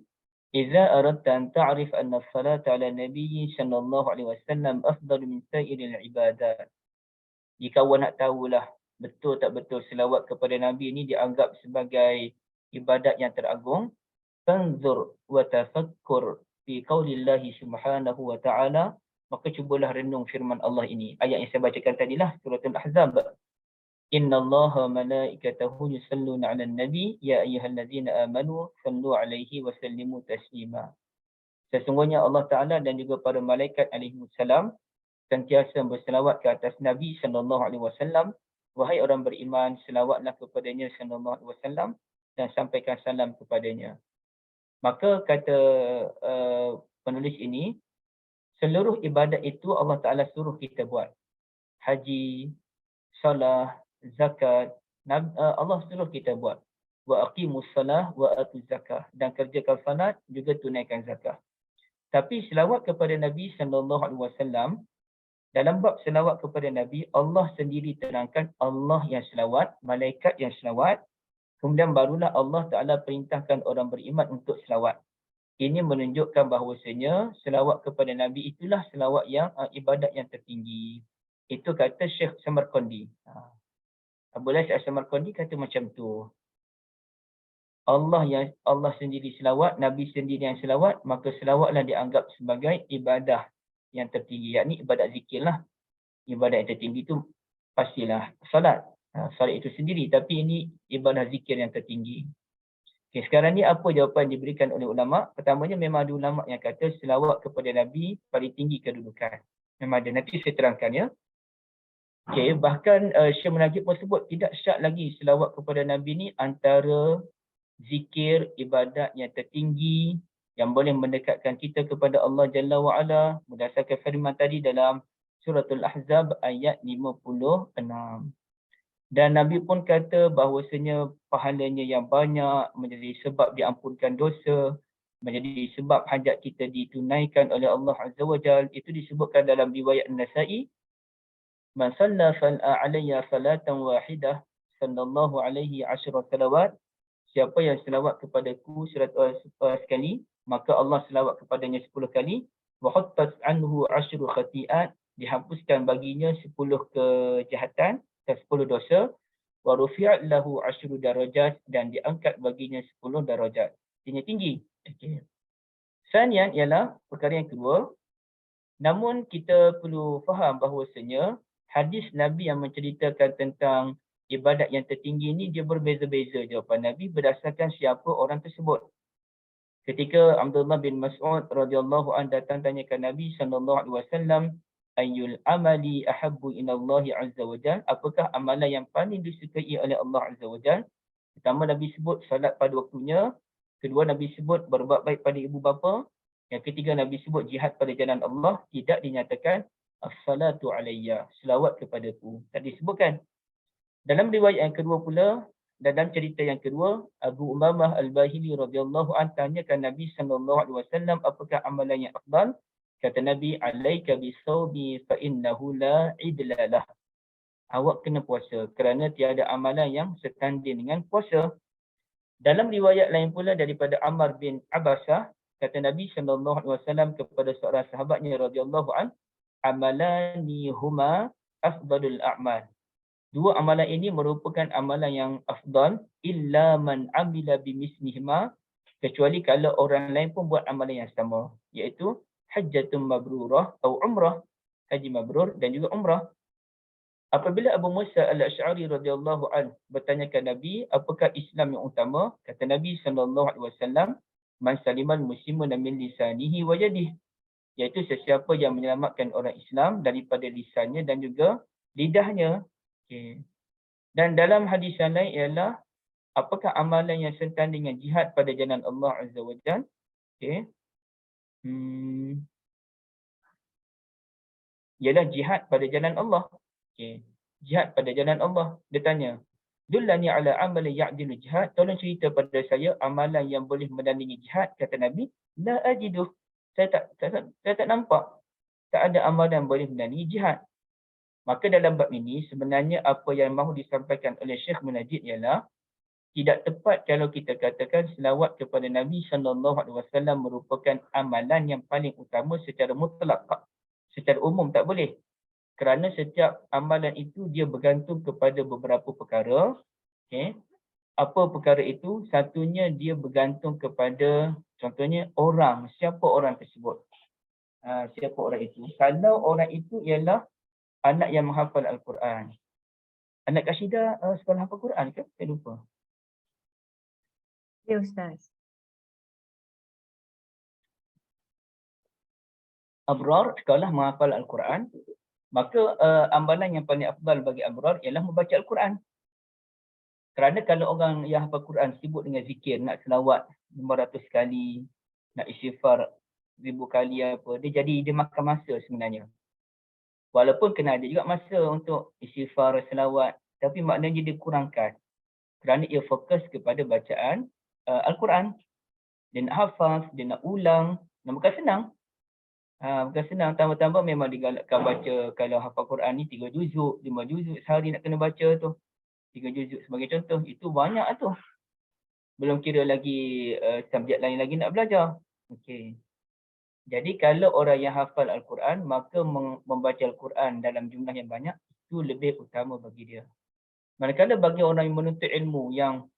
"Idza aradta an ta'rif anna as-salata 'ala Nabi sallallahu alaihi wasallam afdal min sa'iril ibadat." Jika awak nak tahulah betul tak betul selawat kepada Nabi ini dianggap sebagai ibadat yang teragung, fanzur wa tafakkur fi qaulillahi subhanahu wa ta'ala, maka cubalah renung firman Allah ini. Ayat yang saya bacakan tadilah, surah Al-Ahzab. Innallaha malaikatahu yusalluna 'alan nabi ya ayyuhallazina amanu sallu 'alaihi wa sallimu taslima. Sesungguhnya Allah Taala dan juga para malaikat alaihi salam sentiasa berselawat ke atas Nabi sallallahu alaihi wasallam. Wahai orang beriman, selawatlah kepadanya sallallahu alaihi wasallam dan sampaikan salam kepadanya. Maka kata penulis ini, seluruh ibadat itu Allah Taala suruh kita buat. Haji, salah, zakat, Allah suruh kita buat. Wa aqimus salah wa atuz zakah, dan kerjakan salat juga tunaikan zakah. Tapi selawat kepada Nabi sallallahu alaihi wasallam, dalam bab selawat kepada Nabi, Allah sendiri terangkan Allah yang selawat, malaikat yang selawat, kemudian barulah Allah Taala perintahkan orang beriman untuk selawat. Ini menunjukkan bahawasanya selawat kepada Nabi itulah selawat yang ibadat yang tertinggi. Itu kata Syekh Samarqandi. Abu Las As-Samarqandi kata macam tu. Allah sendiri selawat, Nabi sendiri yang selawat, maka selawatlah dianggap sebagai ibadah yang tertinggi, yakni ibadat zikir lah. Ibadat yang tertinggi itu pastilah salat. Salat itu sendiri, tapi ini ibadah zikir yang tertinggi. Okay, sekarang ni apa jawapan diberikan oleh ulama? Pertamanya memang ada ulama yang kata selawat kepada Nabi paling tinggi kedudukan. Memang ada, nanti saya terangkan ya. Okay, bahkan Syekh Munajib pun sebut tidak syak lagi selawat kepada Nabi ni antara zikir ibadat yang tertinggi yang boleh mendekatkan kita kepada Allah Jalla wa'ala berdasarkan firman tadi dalam suratul Ahzab ayat 56. Dan Nabi pun kata bahawasanya pahalanya yang banyak menjadi sebab diampunkan dosa, menjadi sebab hajat kita ditunaikan oleh Allah Azza wa Jal. Itu disebutkan dalam riwayat An-Nasa'i, man salla alayya salatan wahidah sallallahu alaihi asyra salawat. Siapa yang selawat kepadaku 100 sekali, maka Allah selawat kepadanya 10 kali. Wa hattat anhu asyru khati'at, dihapuskan baginya 10 kejahatan dan 10 dosa. Wa rufi'at lahu asyru darajat, dan diangkat baginya 10 darajat. Tinggi. Okey. Sanian ialah perkara yang kedua. Namun kita perlu faham bahawasanya hadis Nabi yang menceritakan tentang ibadat yang tertinggi ini dia berbeza-beza jawapan Nabi berdasarkan siapa orang tersebut. Ketika Abdullah bin Mas'ud radhiyallahu anhu datang tanyakan Nabi sallallahu alaihi wasallam, ayyul amali ahabbu ila Allah azza wa jalla, apakah amalan yang paling disukai oleh Allah azza wa jalla? Pertama Nabi sebut salat pada waktunya, kedua Nabi sebut berbuat baik pada ibu bapa, yang ketiga Nabi sebut jihad pada jalan Allah, tidak dinyatakan as-salatu alayya, selawat kepadaku. Tak disebutkan. Dalam riwayat yang kedua pula, dalam cerita yang kedua, Abu Umamah Al-Bahili radhiyallahu anhu tanyakan Nabi sallallahu alaihi wasallam apakah amalan yang afdal? Kata Nabi, alaika bisawmi fa innahu la idla lah. Awak kena puasa kerana tiada amalan yang setanding dengan puasa. Dalam riwayat lain pula daripada Ammar bin Abbasah, kata Nabi sallallahu alaihi wasallam kepada seorang sahabatnya radhiyallahu anhu, amalani huma afdalul a'mal. Dua amalan ini merupakan amalan yang afdal, illa man amila bimislihima, kecuali kalau orang lain pun buat amalan yang sama, iaitu hajjatun mabrurah atau umrah, haji mabrur dan juga umrah. Apabila Abu Musa al-Asy'ari radhiyallahu anhu bertanyakan Nabi, apakah Islam yang utama? Kata Nabi sallallahu alaihi wasallam, man salimal muslimuna min lisanihi wa yadihi, iaitu sesiapa yang menyelamatkan orang Islam daripada lisannya dan juga lidahnya. Okay. Dan dalam hadis yang lain ialah apakah amalan yang setanding dengan jihad pada jalan Allah Azza wa Jalla? Okay. ialah jihad pada jalan Allah. Okey. Jihad pada jalan Allah. Dia tanya, dullani ala amalin ya'dilu jihad. Tolong cerita pada saya amalan yang boleh menandingi jihad. Kata Nabi, la ajiduh. Saya tak nampak. Tak ada amalan boleh menandingi jihad. Maka dalam bab ini sebenarnya apa yang mahu disampaikan oleh Syekh Munajid ialah tidak tepat kalau kita katakan selawat kepada Nabi SAW merupakan amalan yang paling utama secara mutlak. Secara umum tak boleh. Kerana setiap amalan itu dia bergantung kepada beberapa perkara. Okay. Apa perkara itu? Satunya dia bergantung kepada contohnya orang. Siapa orang tersebut? Siapa orang itu? Kalau orang itu ialah anak yang menghafal Al-Quran. Anak Kak Syida sekolah hafal Quran ke? Saya lupa. Ya Ustaz. Abrar sekolah menghafal Al-Quran. Maka amalan yang paling afdal bagi Abrar ialah membaca Al-Quran. Kerana kalau orang yang hafal Quran sibuk dengan zikir, nak selawat 500 kali, nak istighfar 1000 kali apa, dia makan masa sebenarnya. Walaupun kena ada juga masa untuk istighfar, selawat, tapi maknanya dia kurangkan. Kerana ia fokus kepada bacaan Al-Quran. Dia nak hafaz, dia nak ulang, bukan senang. Bukan senang, tambah-tambah memang digalakkan baca kalau hafal Quran ni 3 juzuk, 5 juzuk sehari nak kena baca tu. 3 juzuk sebagai contoh, itu banyak tu. Belum kira lagi subjek lain lagi nak belajar. Okey. Jadi kalau orang yang hafal Al-Quran, maka membaca Al-Quran dalam jumlah yang banyak, itu lebih utama bagi dia. Manakala bagi orang yang menuntut ilmu yang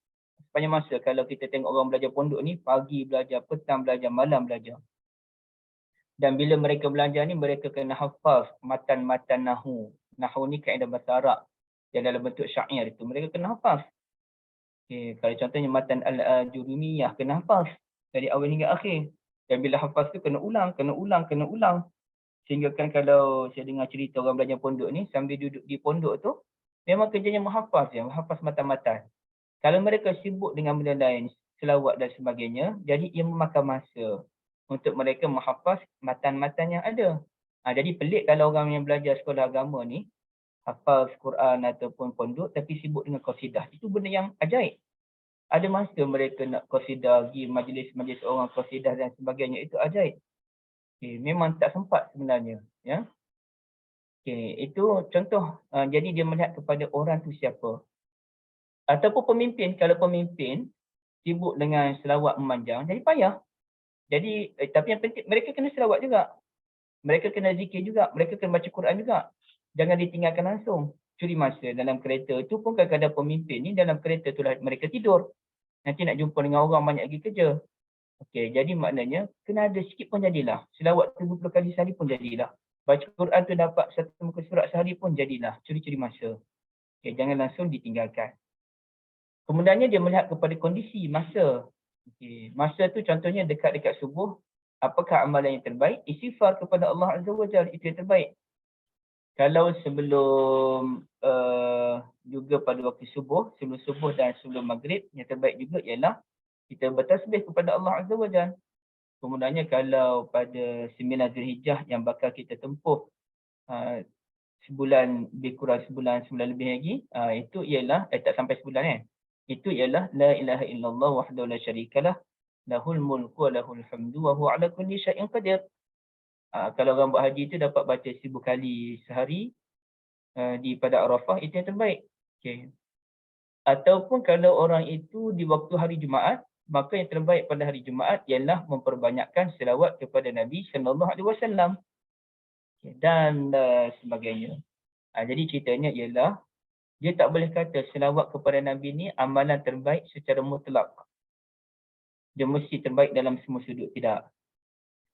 sepanjang masa, kalau kita tengok orang belajar pondok ni, pagi belajar, petang belajar, malam belajar. Dan bila mereka belajar ni, mereka kena hafaz matan-matan nahu. Nahu ni kaedah bahasa Arab yang dalam bentuk syair itu. Mereka kena hafaz. Okay. Kalau contohnya matan al-Jurumiyah, kena hafaz dari awal hingga akhir. Dan bila hafaz tu kena ulang. Sehingga kan kalau saya dengar cerita orang belajar pondok ni, sambil duduk di pondok tu, memang kerjanya menghafaz matan-matan. Kalau mereka sibuk dengan benda lain, selawat dan sebagainya, jadi ia memakan masa untuk mereka menghafaz matan-matan yang ada. Jadi pelik kalau orang yang belajar sekolah agama ni, hafaz Quran ataupun pondok, tapi sibuk dengan qasidah. Itu benda yang ajaib. Ada masa mereka nak qasidah, pergi majlis-majlis orang qasidah dan sebagainya, itu ajaib. Okay, memang tak sempat sebenarnya. Ya. Okay, itu contoh. Jadi dia melihat kepada orang tu siapa. Ataupun pemimpin, kalau pemimpin sibuk dengan selawat memanjang, jadi payah. Jadi, tapi yang penting, mereka kena selawat juga. Mereka kena zikir juga. Mereka kena baca Quran juga. Jangan ditinggalkan langsung. Curi masa dalam kereta. Itu pun kadang-kadang pemimpin ni dalam kereta tu mereka tidur. Nanti nak jumpa dengan orang banyak lagi kerja. Okey, jadi maknanya, kena ada sikit pun jadilah. Selawat 70 kali sehari pun jadilah. Baca Quran tu dapat satu muka surat sehari pun jadilah. Curi-curi masa. Okey, jangan langsung ditinggalkan. Kemudiannya dia melihat kepada kondisi masa. Okay. Masa tu contohnya dekat-dekat subuh, apakah amalan yang terbaik? Istighfar kepada Allah Azza wa Jalla, itu yang terbaik. Kalau sebelum juga pada waktu subuh, sebelum subuh dan sebelum maghrib, yang terbaik juga ialah kita bertasbih kepada Allah Azza wa Jalla. Kemudiannya kalau pada 9 Zulhijjah yang bakal kita tempuh sebulan, lebih kurang sebulan lebih lagi, itu ialah, tak sampai sebulan itu ialah la ilaha illallah wahdahu la syarikalah lahul mulku wa lahul hamdu wa huwa ala kulli syai'in qadir. Kalau orang buat haji itu dapat baca 1000 kali sehari di pada Arafah, itu yang terbaik. Okay. Ataupun kalau orang itu di waktu hari Jumaat, maka yang terbaik pada hari Jumaat ialah memperbanyakkan selawat kepada Nabi sallallahu alaihi wasallam dan sebagainya. Jadi ceritanya ialah dia tak boleh kata selawat kepada Nabi ni amalan terbaik secara mutlak. Dia mesti terbaik dalam semua sudut, tidak.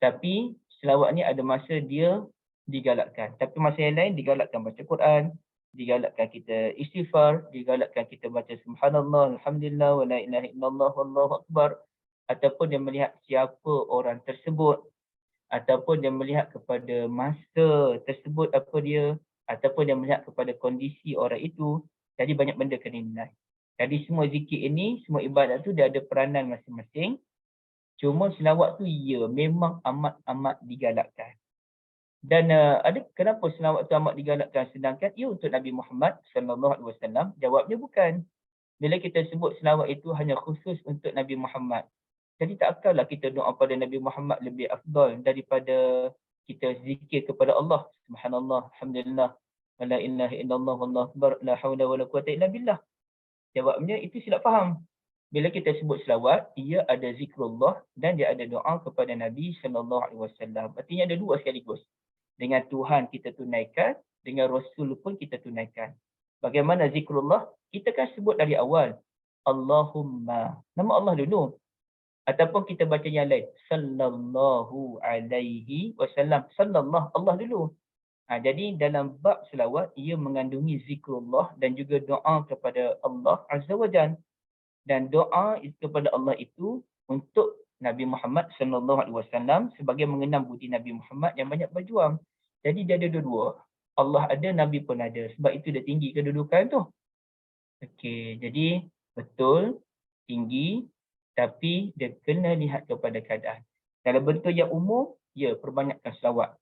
Tapi selawat ni ada masa dia digalakkan. Tapi masa yang lain digalakkan baca Quran, digalakkan kita istighfar, digalakkan kita baca subhanallah, alhamdulillah, wa la ilaha illallah, wallahu akbar. Ataupun dia melihat siapa orang tersebut. Ataupun dia melihat kepada masa tersebut apa dia. Ataupun dia melihat kepada kondisi orang itu. Jadi banyak benda kena nilai. Jadi semua zikir ini, semua ibadat tu dia ada peranan masing-masing. Cuma selawat tu ya memang amat-amat digalakkan. Dan ada kenapa selawat tu amat digalakkan sedangkan ia untuk Nabi Muhammad sallallahu alaihi wasallam? Jawabnya bukan. Bila kita sebut selawat itu hanya khusus untuk Nabi Muhammad. Jadi tak akallah kita doa pada Nabi Muhammad lebih afdal daripada kita zikir kepada Allah. Subhanallah, alhamdulillah, la ilaha illallah, wallahu akbar, la haula wala quwwata illa billah. Jawabnya itu silap faham. Bila kita sebut selawat, ia ada zikrullah dan dia ada doa kepada Nabi sallallahu alaihi wasallam. Artinya ada dua sekaligus. Dengan Tuhan kita tunaikan, dengan Rasul pun kita tunaikan. Bagaimana zikrullah? Kita kan sebut dari awal. Allahumma. Nama Allah dulu. Ataupun kita baca yang lain. Sallallahu alaihi wasallam. Sallallahu Allah dulu. Jadi dalam bab selawat, ia mengandungi zikrullah dan juga doa kepada Allah Azza wa Jalla. Dan doa kepada Allah itu untuk Nabi Muhammad sallallahu alaihi wasallam sebagai mengenang budi Nabi Muhammad yang banyak berjuang. Jadi dia ada dua-dua. Allah ada, Nabi pun ada. Sebab itu dia tinggi kedudukan tu. Okey, jadi betul tinggi tapi dia kena lihat kepada keadaan. Dalam bentuk yang umum, ya perbanyakkan selawat.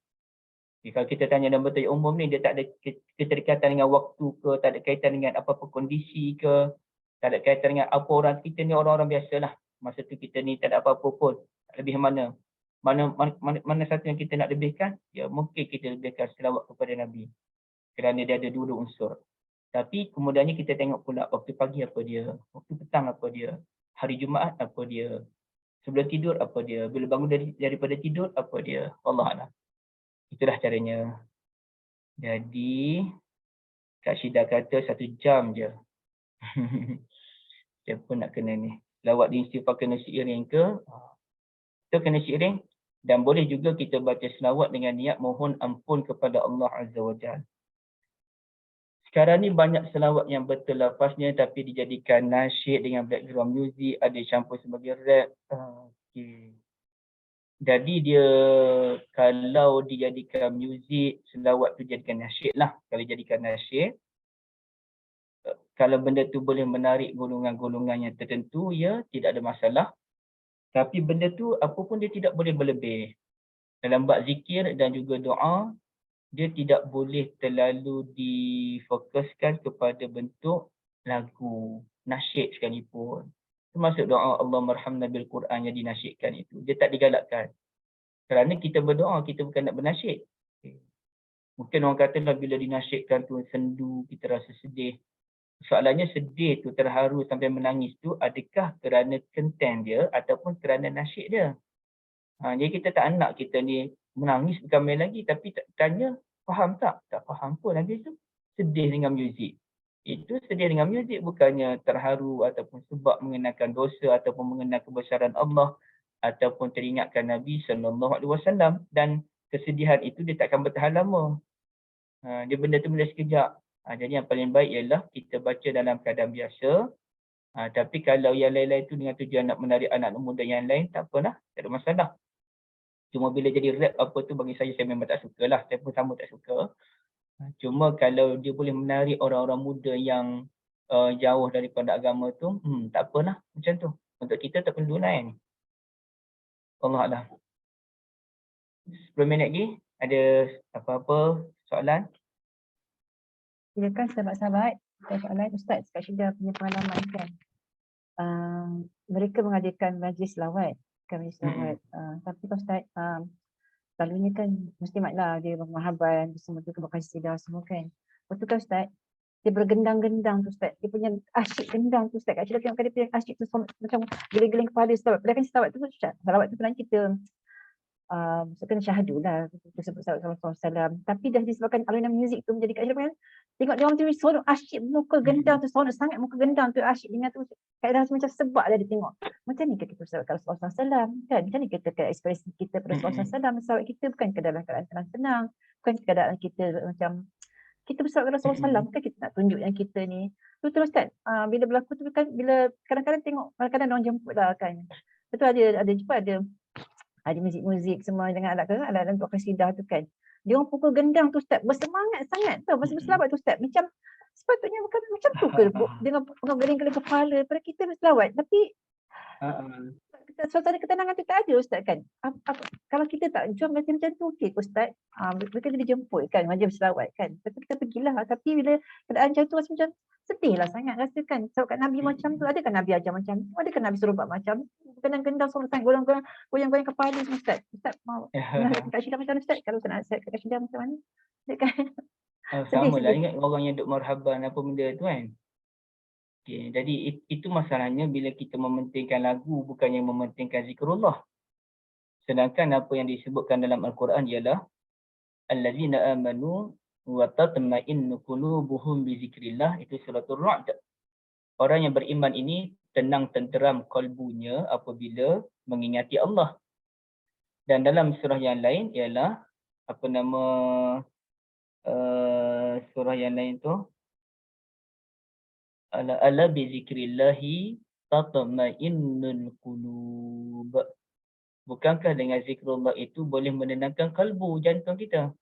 Jadi, kalau kita tanya dalam bentuk yang umum ni, dia tak ada keterikatan dengan waktu ke, tak ada kaitan dengan apa-apa kondisi ke, tak ada kaitan dengan apa orang kita ni orang-orang biasalah. Masa tu kita ni tak ada apa-apa pun. Tak lebih mana satu yang kita nak lebihkan? Ya mungkin kita lebihkan selawat kepada Nabi. Kerana dia ada dua unsur. Tapi kemudiannya kita tengok pula waktu pagi apa dia, waktu petang apa dia, hari Jumaat apa dia, sebelum tidur apa dia, bila bangun daripada tidur apa dia. Wallahualam. Itulah caranya. Jadi Kak Syida kata 1 jam je. Saya pun nak kena ni. Selawat di istighfar kena seiring ke? Itu kena seiring. Dan boleh juga kita baca selawat dengan niat mohon ampun kepada Allah Azza wa Jalla. Sekarang ni banyak selawat yang betul lafaznya tapi dijadikan nasyid dengan background music, ada campur sebagai rap. Okay. Jadi dia kalau dijadikan music, selawat tu jadikan nasyid lah. Kalau jadikan nasyid, kalau benda tu boleh menarik golongan-golongan yang tertentu, ya tidak ada masalah. Tapi benda tu apa pun dia tidak boleh berlebih. Dalam bab zikir dan juga doa, dia tidak boleh terlalu difokuskan kepada bentuk lagu, nasyid sekalipun. Termasuk doa Allah marhamna bil Quran yang dinasyidkan itu. Dia tak digalakkan. Kerana kita berdoa, kita bukan nak bernasyid. Mungkin orang katalah bila dinasyidkan tu sendu, kita rasa sedih. Soalannya sedih tu, terharu sampai menangis tu, adakah kerana konten dia ataupun kerana nasyid dia? Jadi kita tak nak kita ni menangis bukan main lagi, tapi tanya, faham tak? Tak faham pun. Habis tu sedih dengan muzik. Itu sedih dengan muzik bukannya terharu ataupun sebab mengenakan dosa ataupun mengenal kebesaran Allah ataupun teringatkan Nabi SAW. Dan kesedihan itu dia takkan bertahan lama. Dia benda tu boleh sekejap. Jadi yang paling baik ialah kita baca dalam keadaan biasa. Tapi kalau yang lain-lain tu dengan tujuan nak menarik anak muda yang lain, tak apalah, tak ada masalah. Cuma bila jadi rap apa tu bagi saya memang tak suka lah. Saya pun sama tak suka. Cuma kalau dia boleh menarik orang-orang muda yang jauh daripada agama tu, tak apalah macam tu. Untuk kita tak perlu lain. Wallahualam. 10 minit lagi. Ada apa-apa soalan? Silakan sahabat-sahabat. Ada soalan Ustaz Kak Syida punya pengalaman kan. Mereka mengadakan majlis selawat. Tapi Ustaz, selalunya kan muslimatlah dia bermahaban, semua tu berkasidah semua kan. Betul kan Ustaz? Dia bergendang-gendang tu Ustaz. Dia punya asyik gendang tu Ustaz. Kak Syida tengok dia punya asyik tu macam geling-geling kepala selawat. Padahal kan selawat tu selawat tu sebenarnya kita kena syahadu lah kita sebut sallallahu alaihi wasallam. Tapi dah disebabkan alunan muzik tu menjadi Kak Syida tengok dia orang tu seronok asyik muka gendang tu, seronok sangat muka gendang tu asyik dengan tu kayak rasa macam sebab dia tengok. Macam ni kita bersawat kalau Rasulullah SAW kan, macam ni kita ekspresi kita pada Rasulullah SAW. Bersawat kita bukan dalam keadaan tenang-tenang, bukan keadaan kita macam kita bersawat dengan Rasulullah SAW, bukan kita nak tunjuk yang kita ni. Betul Ustaz, bila berlaku tu kan, bila kadang-kadang tengok, kadang-kadang orang jemput lah kan. Betul ada jumpa ada muzik-muzik semua dengan alat untuk kasidah tu kan. Dia orang pukul gendang tu Ustaz, bersemangat sangat tau masa berselawat tu Ustaz. Macam sepatutnya bukan macam tu ke dengan geling-geling kepala pada kita berselawat. Tapi suasana ketenangan tu tak ada Ustaz kan. Kalau kita tak jom macam tu okey Ustaz. Mereka kena dijemput kan majlis selawat kan. Lepas tu kita pergilah. Tapi bila keadaan macam tu rasa macam sedih lah sangat rasa kan. Sebab kat Nabi macam tu, adakah Nabi ajar macam tu? Adakah Nabi suruh buat macam tu? Gendang-gendang semua sangat goyang-goyang kepala semua Ustaz. Ustaz mau nasihat Kak Syida macam mana Ustaz? Kalau tak nak nasihat Kak Syida macam mana? Kan? Sama lah ingat orang yang duk marhaban apa benda tu kan. Okay, jadi itu masalahnya bila kita mementingkan lagu bukannya mementingkan zikrullah. Sedangkan apa yang disebutkan dalam Al-Quran ialah allazina amanu wa tatma'innu qulubuhum bi zikrillah, itu suratul Ra'd. Orang yang beriman ini tenang tenteram kalbunya apabila mengingati Allah. Dan dalam surah yang lain ialah apa nama surah yang lain tu, ala bi zikrillahi tatma'innul qulub. Bukankah dengan zikrullah itu boleh menenangkan kalbu, jantung kita?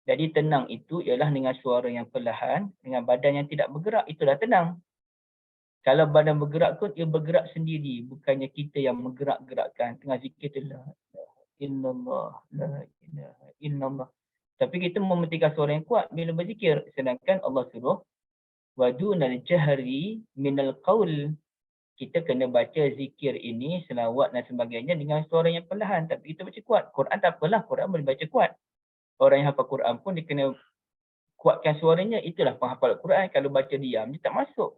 Jadi tenang itu ialah dengan suara yang perlahan, dengan badan yang tidak bergerak, itu dah tenang. Kalau badan bergerak pun, ia bergerak sendiri. Bukannya kita yang menggerak-gerakkan. Tengah zikir tu, la ilaha illallah, la ilaha illallah. Tapi kita mementingkan suara yang kuat bila berzikir. Sedangkan Allah suruh, wadunal jahri minal qaul. Kita kena baca zikir ini, selawat dan sebagainya dengan suara yang perlahan. Tapi kita baca kuat. Quran tak apalah, Quran boleh baca kuat. Orang yang hafal Quran pun dia kena kuatkan suaranya. Itulah penghafal Quran. Kalau baca diam, dia tak masuk.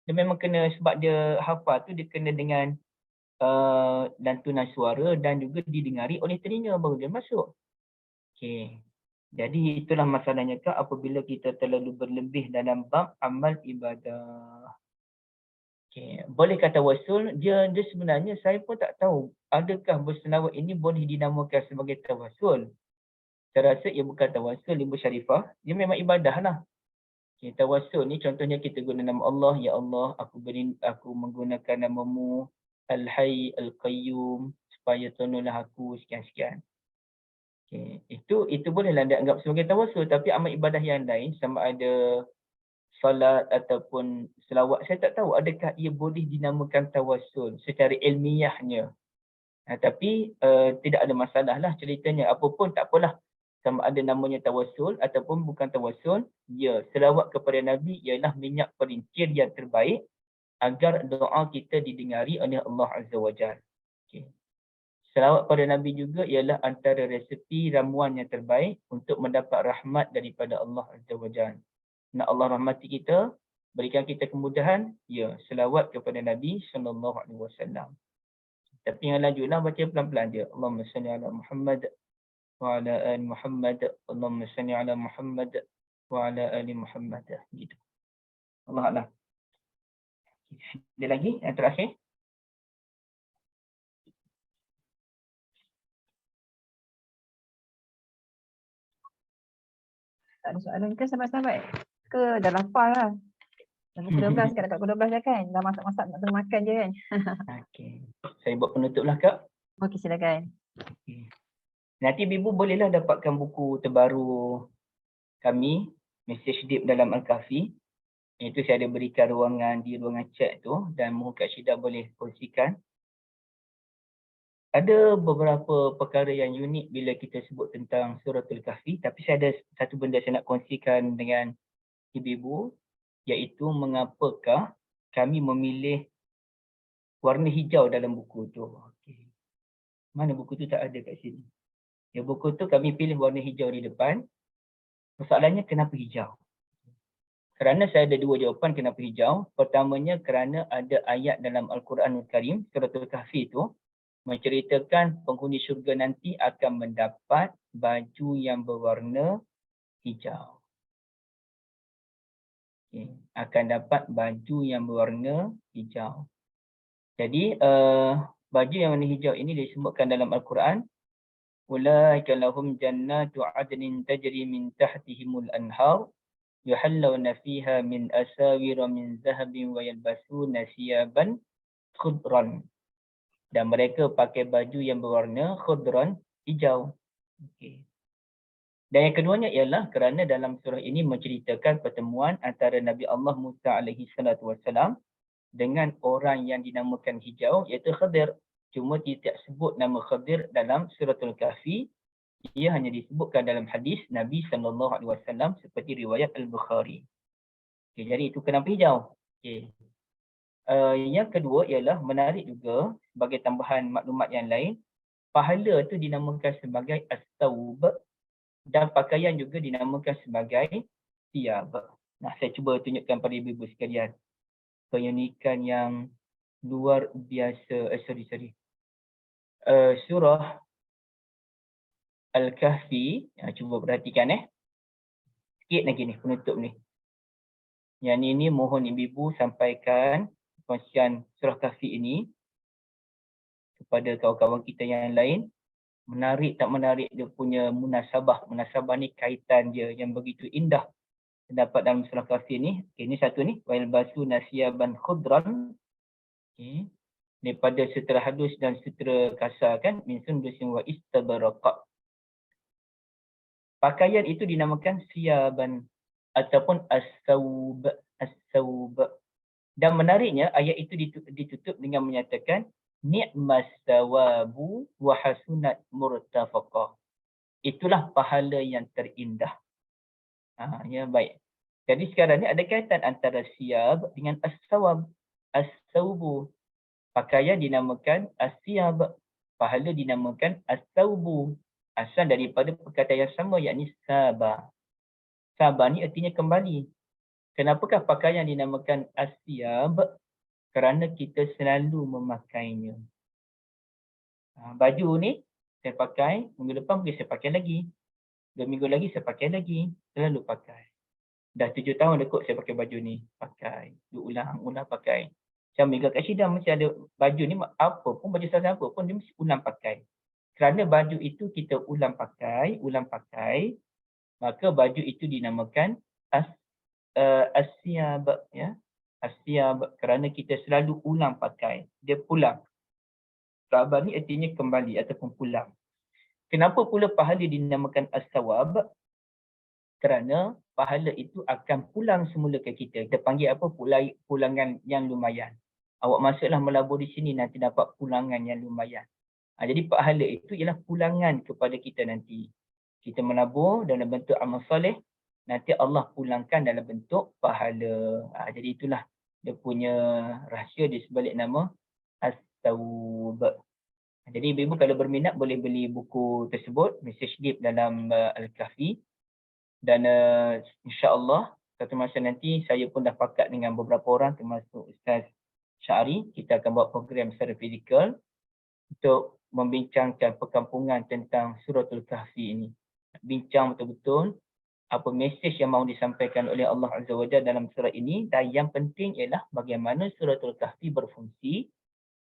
Dia memang kena, sebab dia hafal tu dia kena dengan lantunan suara dan juga didengari oleh telinga baru dia masuk. Okey. Jadi itulah masalahnya Kak, apabila kita terlalu berlebih dalam bab amal ibadah. Okay. Boleh kata tawasul, dia sebenarnya saya pun tak tahu adakah berselawat ini boleh dinamakan sebagai tawasul. Saya rasa ia bukan tawasul, Ibu Syarifah. Dia memang ibadah lah. Okay, tawasul ni contohnya kita guna nama Allah. Ya Allah, aku menggunakan namamu Al-Hayy, Al-Qayyum supaya tolonglah aku sekian-sekian. Okay. Itu bolehlah dianggap sebagai tawasul. Tapi amal ibadah yang lain sama ada salat ataupun selawat, saya tak tahu adakah ia boleh dinamakan tawasul secara ilmiahnya. Tapi tidak ada masalah lah ceritanya. Apapun tak apalah. Sama ada namanya tawasul ataupun bukan tawasul, ya, selawat kepada Nabi ialah minyak perincir yang terbaik agar doa kita didengari oleh Allah Azza wa Jalla. Okay. Selawat pada Nabi juga ialah antara resepi ramuan yang terbaik untuk mendapat rahmat daripada Allah Azza wa Jalla. Nak Allah rahmati kita, berikan kita kemudahan, ya, selawat kepada Nabi SAW. Tapi yang lanjutlah baca pelan-pelan je. Allahumma salli ala Muhammad wa ala ali Muhammad. Allahumma salli ala Muhammad wa ala ali Muhammad. Gitu. Allah Allah. Ada lagi yang terakhir? Tak ada soalan ke sahabat-sahabat? Ke dah lapar lah. Dah pukul 12 kan, dekat pukul 12 dah kan? Dah masak-masak nak tengah makan je kan? Okey. Saya buat penutup lah Kak. Okey, silakan. Okay. Nanti Ibu bolehlah dapatkan buku terbaru kami, Message Deep dalam Al-Kahfi. Itu saya ada berikan ruangan di ruangan chat tu dan mohon Kak Syida boleh kongsikan. Ada beberapa perkara yang unik bila kita sebut tentang Suratul Kahfi, tapi saya ada satu benda saya nak kongsikan dengan ibu-ibu, iaitu mengapakah kami memilih warna hijau dalam buku tu. Okay. Mana buku tu tak ada kat sini. Ya, buku tu kami pilih warna hijau di depan. Persoalannya kenapa hijau? Kerana saya ada dua jawapan kenapa hijau. Pertamanya kerana ada ayat dalam Al-Quranul Karim, Suratul Kahfi tu, menceritakan penghuni syurga nanti akan mendapat baju yang berwarna hijau. Okay. Akan dapat baju yang berwarna hijau. Jadi, baju yang warna hijau ini disebutkan dalam Al-Quran. Ulaika lahum jannatu adnin tajri min tahtihimul anhar. Yuhallawna fiha min asawira min zahabin wa yalbasuna siyaban khudran. Dan mereka pakai baju yang berwarna khudran, hijau. Okay. Dan yang keduanya ialah kerana dalam surah ini menceritakan pertemuan antara Nabi Allah Musa alaihi salatu wassalam dengan orang yang dinamakan hijau, iaitu Khadir. Cuma tidak sebut nama Khadir dalam suratul Kahfi. Ia hanya disebutkan dalam hadis Nabi SAW seperti riwayat Al-Bukhari. Okay, jadi itu kenapa hijau. Okay. Yang kedua ialah menarik juga sebagai tambahan maklumat yang lain. Pahala itu dinamakan sebagai as-sawb dan pakaian juga dinamakan sebagai thiyab. Nah, saya cuba tunjukkan pada ibu-ibu sekalian keunikan yang luar biasa. Surah Al-Kahfi, cuba perhatikan sikit lagi ni penutup ni. Yang ini mohon ibu-ibu sampaikan kongsian surah Kahfi ini kepada kawan-kawan kita yang lain. Menarik tak menarik dia punya munasabah. Munasabah ni kaitan dia yang begitu indah terdapat dalam surah Kahfi ni. Okay, ini satu ni. Wa yalbasu nasiyaban khudran. Okay. Daripada sutera halus dan sutera kasar kan. Min sundusin wa istabaraqah. Pakaian itu dinamakan siyaban ataupun as-sawb. As-sawb. Dan menariknya ayat itu ditutup dengan menyatakan ni'mas sawabu wa hasunat murtafaqah. Itulah pahala yang terindah. Ya, baik. Jadi sekarang ni ada kaitan antara siyab dengan as-sawab. As-sawbu. Pakaian dinamakan as-siyab. Pahala dinamakan as-sawbu. Asal daripada perkataan yang sama, yakni sabar. Sabar ni artinya kembali. Kenapakah pakaian dinamakan as-siyab? Kerana kita selalu memakainya. Baju ni saya pakai, minggu depan mungkin saya pakai lagi. 2 minggu lagi saya pakai lagi. Selalu pakai. Dah 7 tahun dah kot saya pakai baju ni. Pakai. Ulang pakai. Macam Mega kat Syida mesti ada baju ni, apa pun, baju sahaja apa pun, dia mesti ulang pakai. Kerana baju itu kita ulang pakai, maka baju itu dinamakan as-siyab, ya. As-siyab, kerana kita selalu ulang pakai. Dia pulang. Sabar ni artinya kembali ataupun pulang. Kenapa pula pahala dinamakan as-sawab? Kerana pahala itu akan pulang semula ke kita. Kita panggil apa? Pulangan yang lumayan. Awak masuklah melabur di sini, nanti dapat pulangan yang lumayan. Jadi pahala itu ialah pulangan kepada kita nanti. Kita menabur dalam bentuk amal soleh, nanti Allah pulangkan dalam bentuk pahala. Jadi itulah dia punya rahsia di sebalik nama as-sawb. Jadi ibu-ibu kalau berminat boleh beli buku tersebut, Message Deep dalam Al-Kahfi. Dan insya-Allah satu masa nanti saya pun dah pakat dengan beberapa orang termasuk Ustaz Syari. Kita akan buat program secara fizikal untuk membincangkan perkampungan tentang Suratul Kahfi ini. Bincang betul-betul apa mesej yang mahu disampaikan oleh Allah Azza wa Jalla dalam surah ini, dan yang penting ialah bagaimana Suratul Kahfi berfungsi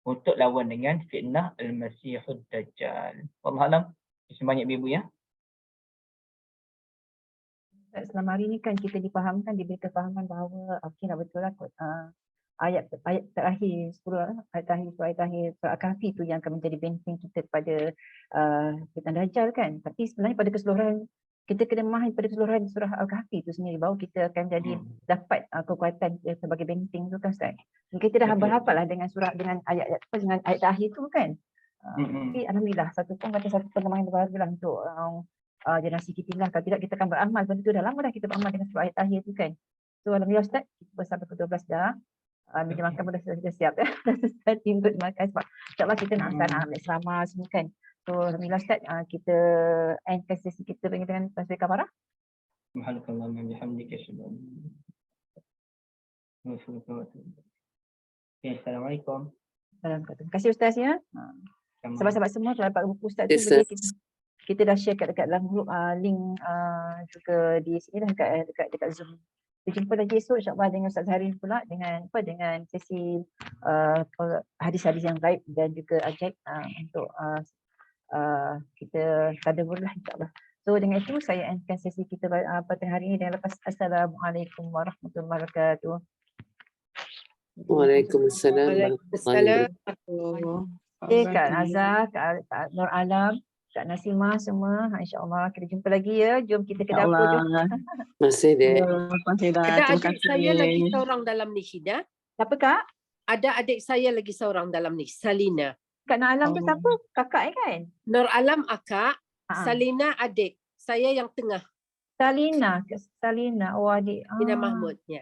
untuk lawan dengan fitnah Al-Masihud Dajjal. Wallahualam. Terima kasih banyak ibu ya. Selama hari ni kan kita dipahamkan, diberi kefahaman bahawa nak betul lah kot. Ayat terakhir surah Al-Kahfi tu yang akan menjadi benteng kita pada fitnah Dajjal kan. Tapi sebenarnya pada keseluruhan kita kena memahami pada keseluruhan surah Al-Kahfi itu sendiri bahawa kita akan jadi dapat kekuatan sebagai benteng tu kan Ustaz. Kita dah berhafal lah dengan surah, dengan ayat dengan ayat terakhir tu kan. Tapi alhamdulillah satu pengembangan baru lah untuk generasi kita lah. Kalau tidak kita akan beramal. Sebab itu dah lama dah kita beramal dengan surah ayat terakhir tu kan. So alhamdulillah Ustaz, kita sampai ke 12 dah. Meja makan pun dah siap ya. Dah selesai untuk makan sebab insyaAllah kita nak ambil selama semua kan. So alhamdulillah Ustaz, kita endkan sesi kita dengan Tasbih Kafarah. Subhanallah wa bihamdika asyhadu an la ilaha illa anta. Assalamualaikum. Terima kasih Ustaz ya. Sahabat-sahabat semua kalau dapat buku Ustaz tu boleh kita dah share kat dalam grup link juga di sini dah dekat Zoom. Kita jumpa lagi esok insya-Allah dengan Ustaz Zarin pula dengan sesi hadis-hadis yang gaib dan juga ajaib untuk kita tadabbur lah insya-Allah. So dengan itu saya endkan sesi kita pada hari ini dan lepas assalamualaikum warahmatullahi wabarakatuh. Waalaikumsalam warahmatullahi wabarakatuh. Kak Azhar, Kak Nur Alam, Kak Nasimah semua, insya-Allah kita jumpa lagi ya. Jom kita ke dapur jom. Masih dek. Ada adik saya lagi seorang dalam ni Syida. Siapa Kak? Ada adik saya lagi seorang dalam ni, Salina. Kak Nak Alam tu Oh. siapa? Kakak kan? Nur Alam akak, Ha. Salina adik. Saya yang tengah, Salina. Salina. Oh adik. Ina Mahmud. Ya.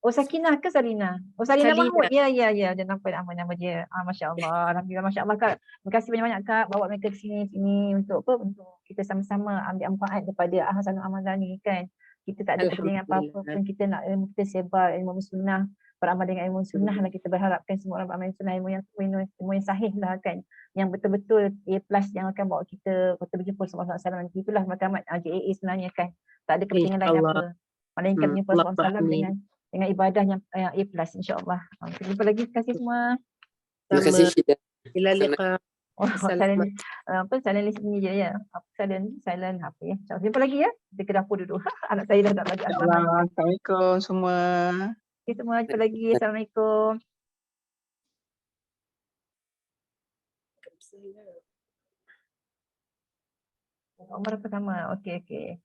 Oh Sakinah ke Salina? Oh Salina Salina. Mahmud. Ya ya ya. Dia nampak nama dia. Masya Allah. Alhamdulillah. Masya Allah Kak. Terima kasih banyak-banyak Kak. Bawa mereka ke sini untuk apa? Untuk kita sama-sama ambil manfaat daripada Ahsanul Amalan ni kan. Kita tak ada kepentingan apa-apa pun. Kita nak ilmu, kita sebar ilmu sunnah. Beramal dengan ilmu sunnah lah. Kita berharapkan semua orang beramal sunnah. Ilmu yang sahih lah kan. Yang betul-betul A+ yang akan bawa kita berjumpa Sallallahu Alaihi Wasallam nanti. Itulah matlamat JAA sebenarnya kan. Tak ada kepentingan lain InsyaAllah. apa. Melainkan berjumpa Allah Sallallahu Alaihi Wasallam amin. dengan ibadah yang A+, insya-Allah. Kita jumpa lagi. Terima kasih semua. Terima kasih Sama. Syida. Ila liqa. Silent, silent listening je ya. Silent apa ya. InsyaAllah. Jumpa lagi ya. Kita ke dapur dulu. Anak saya dah tak bagi. Assalamualaikum semua. Okay semua. Jumpa lagi. Assalamualaikum. Umar pertama. Okey.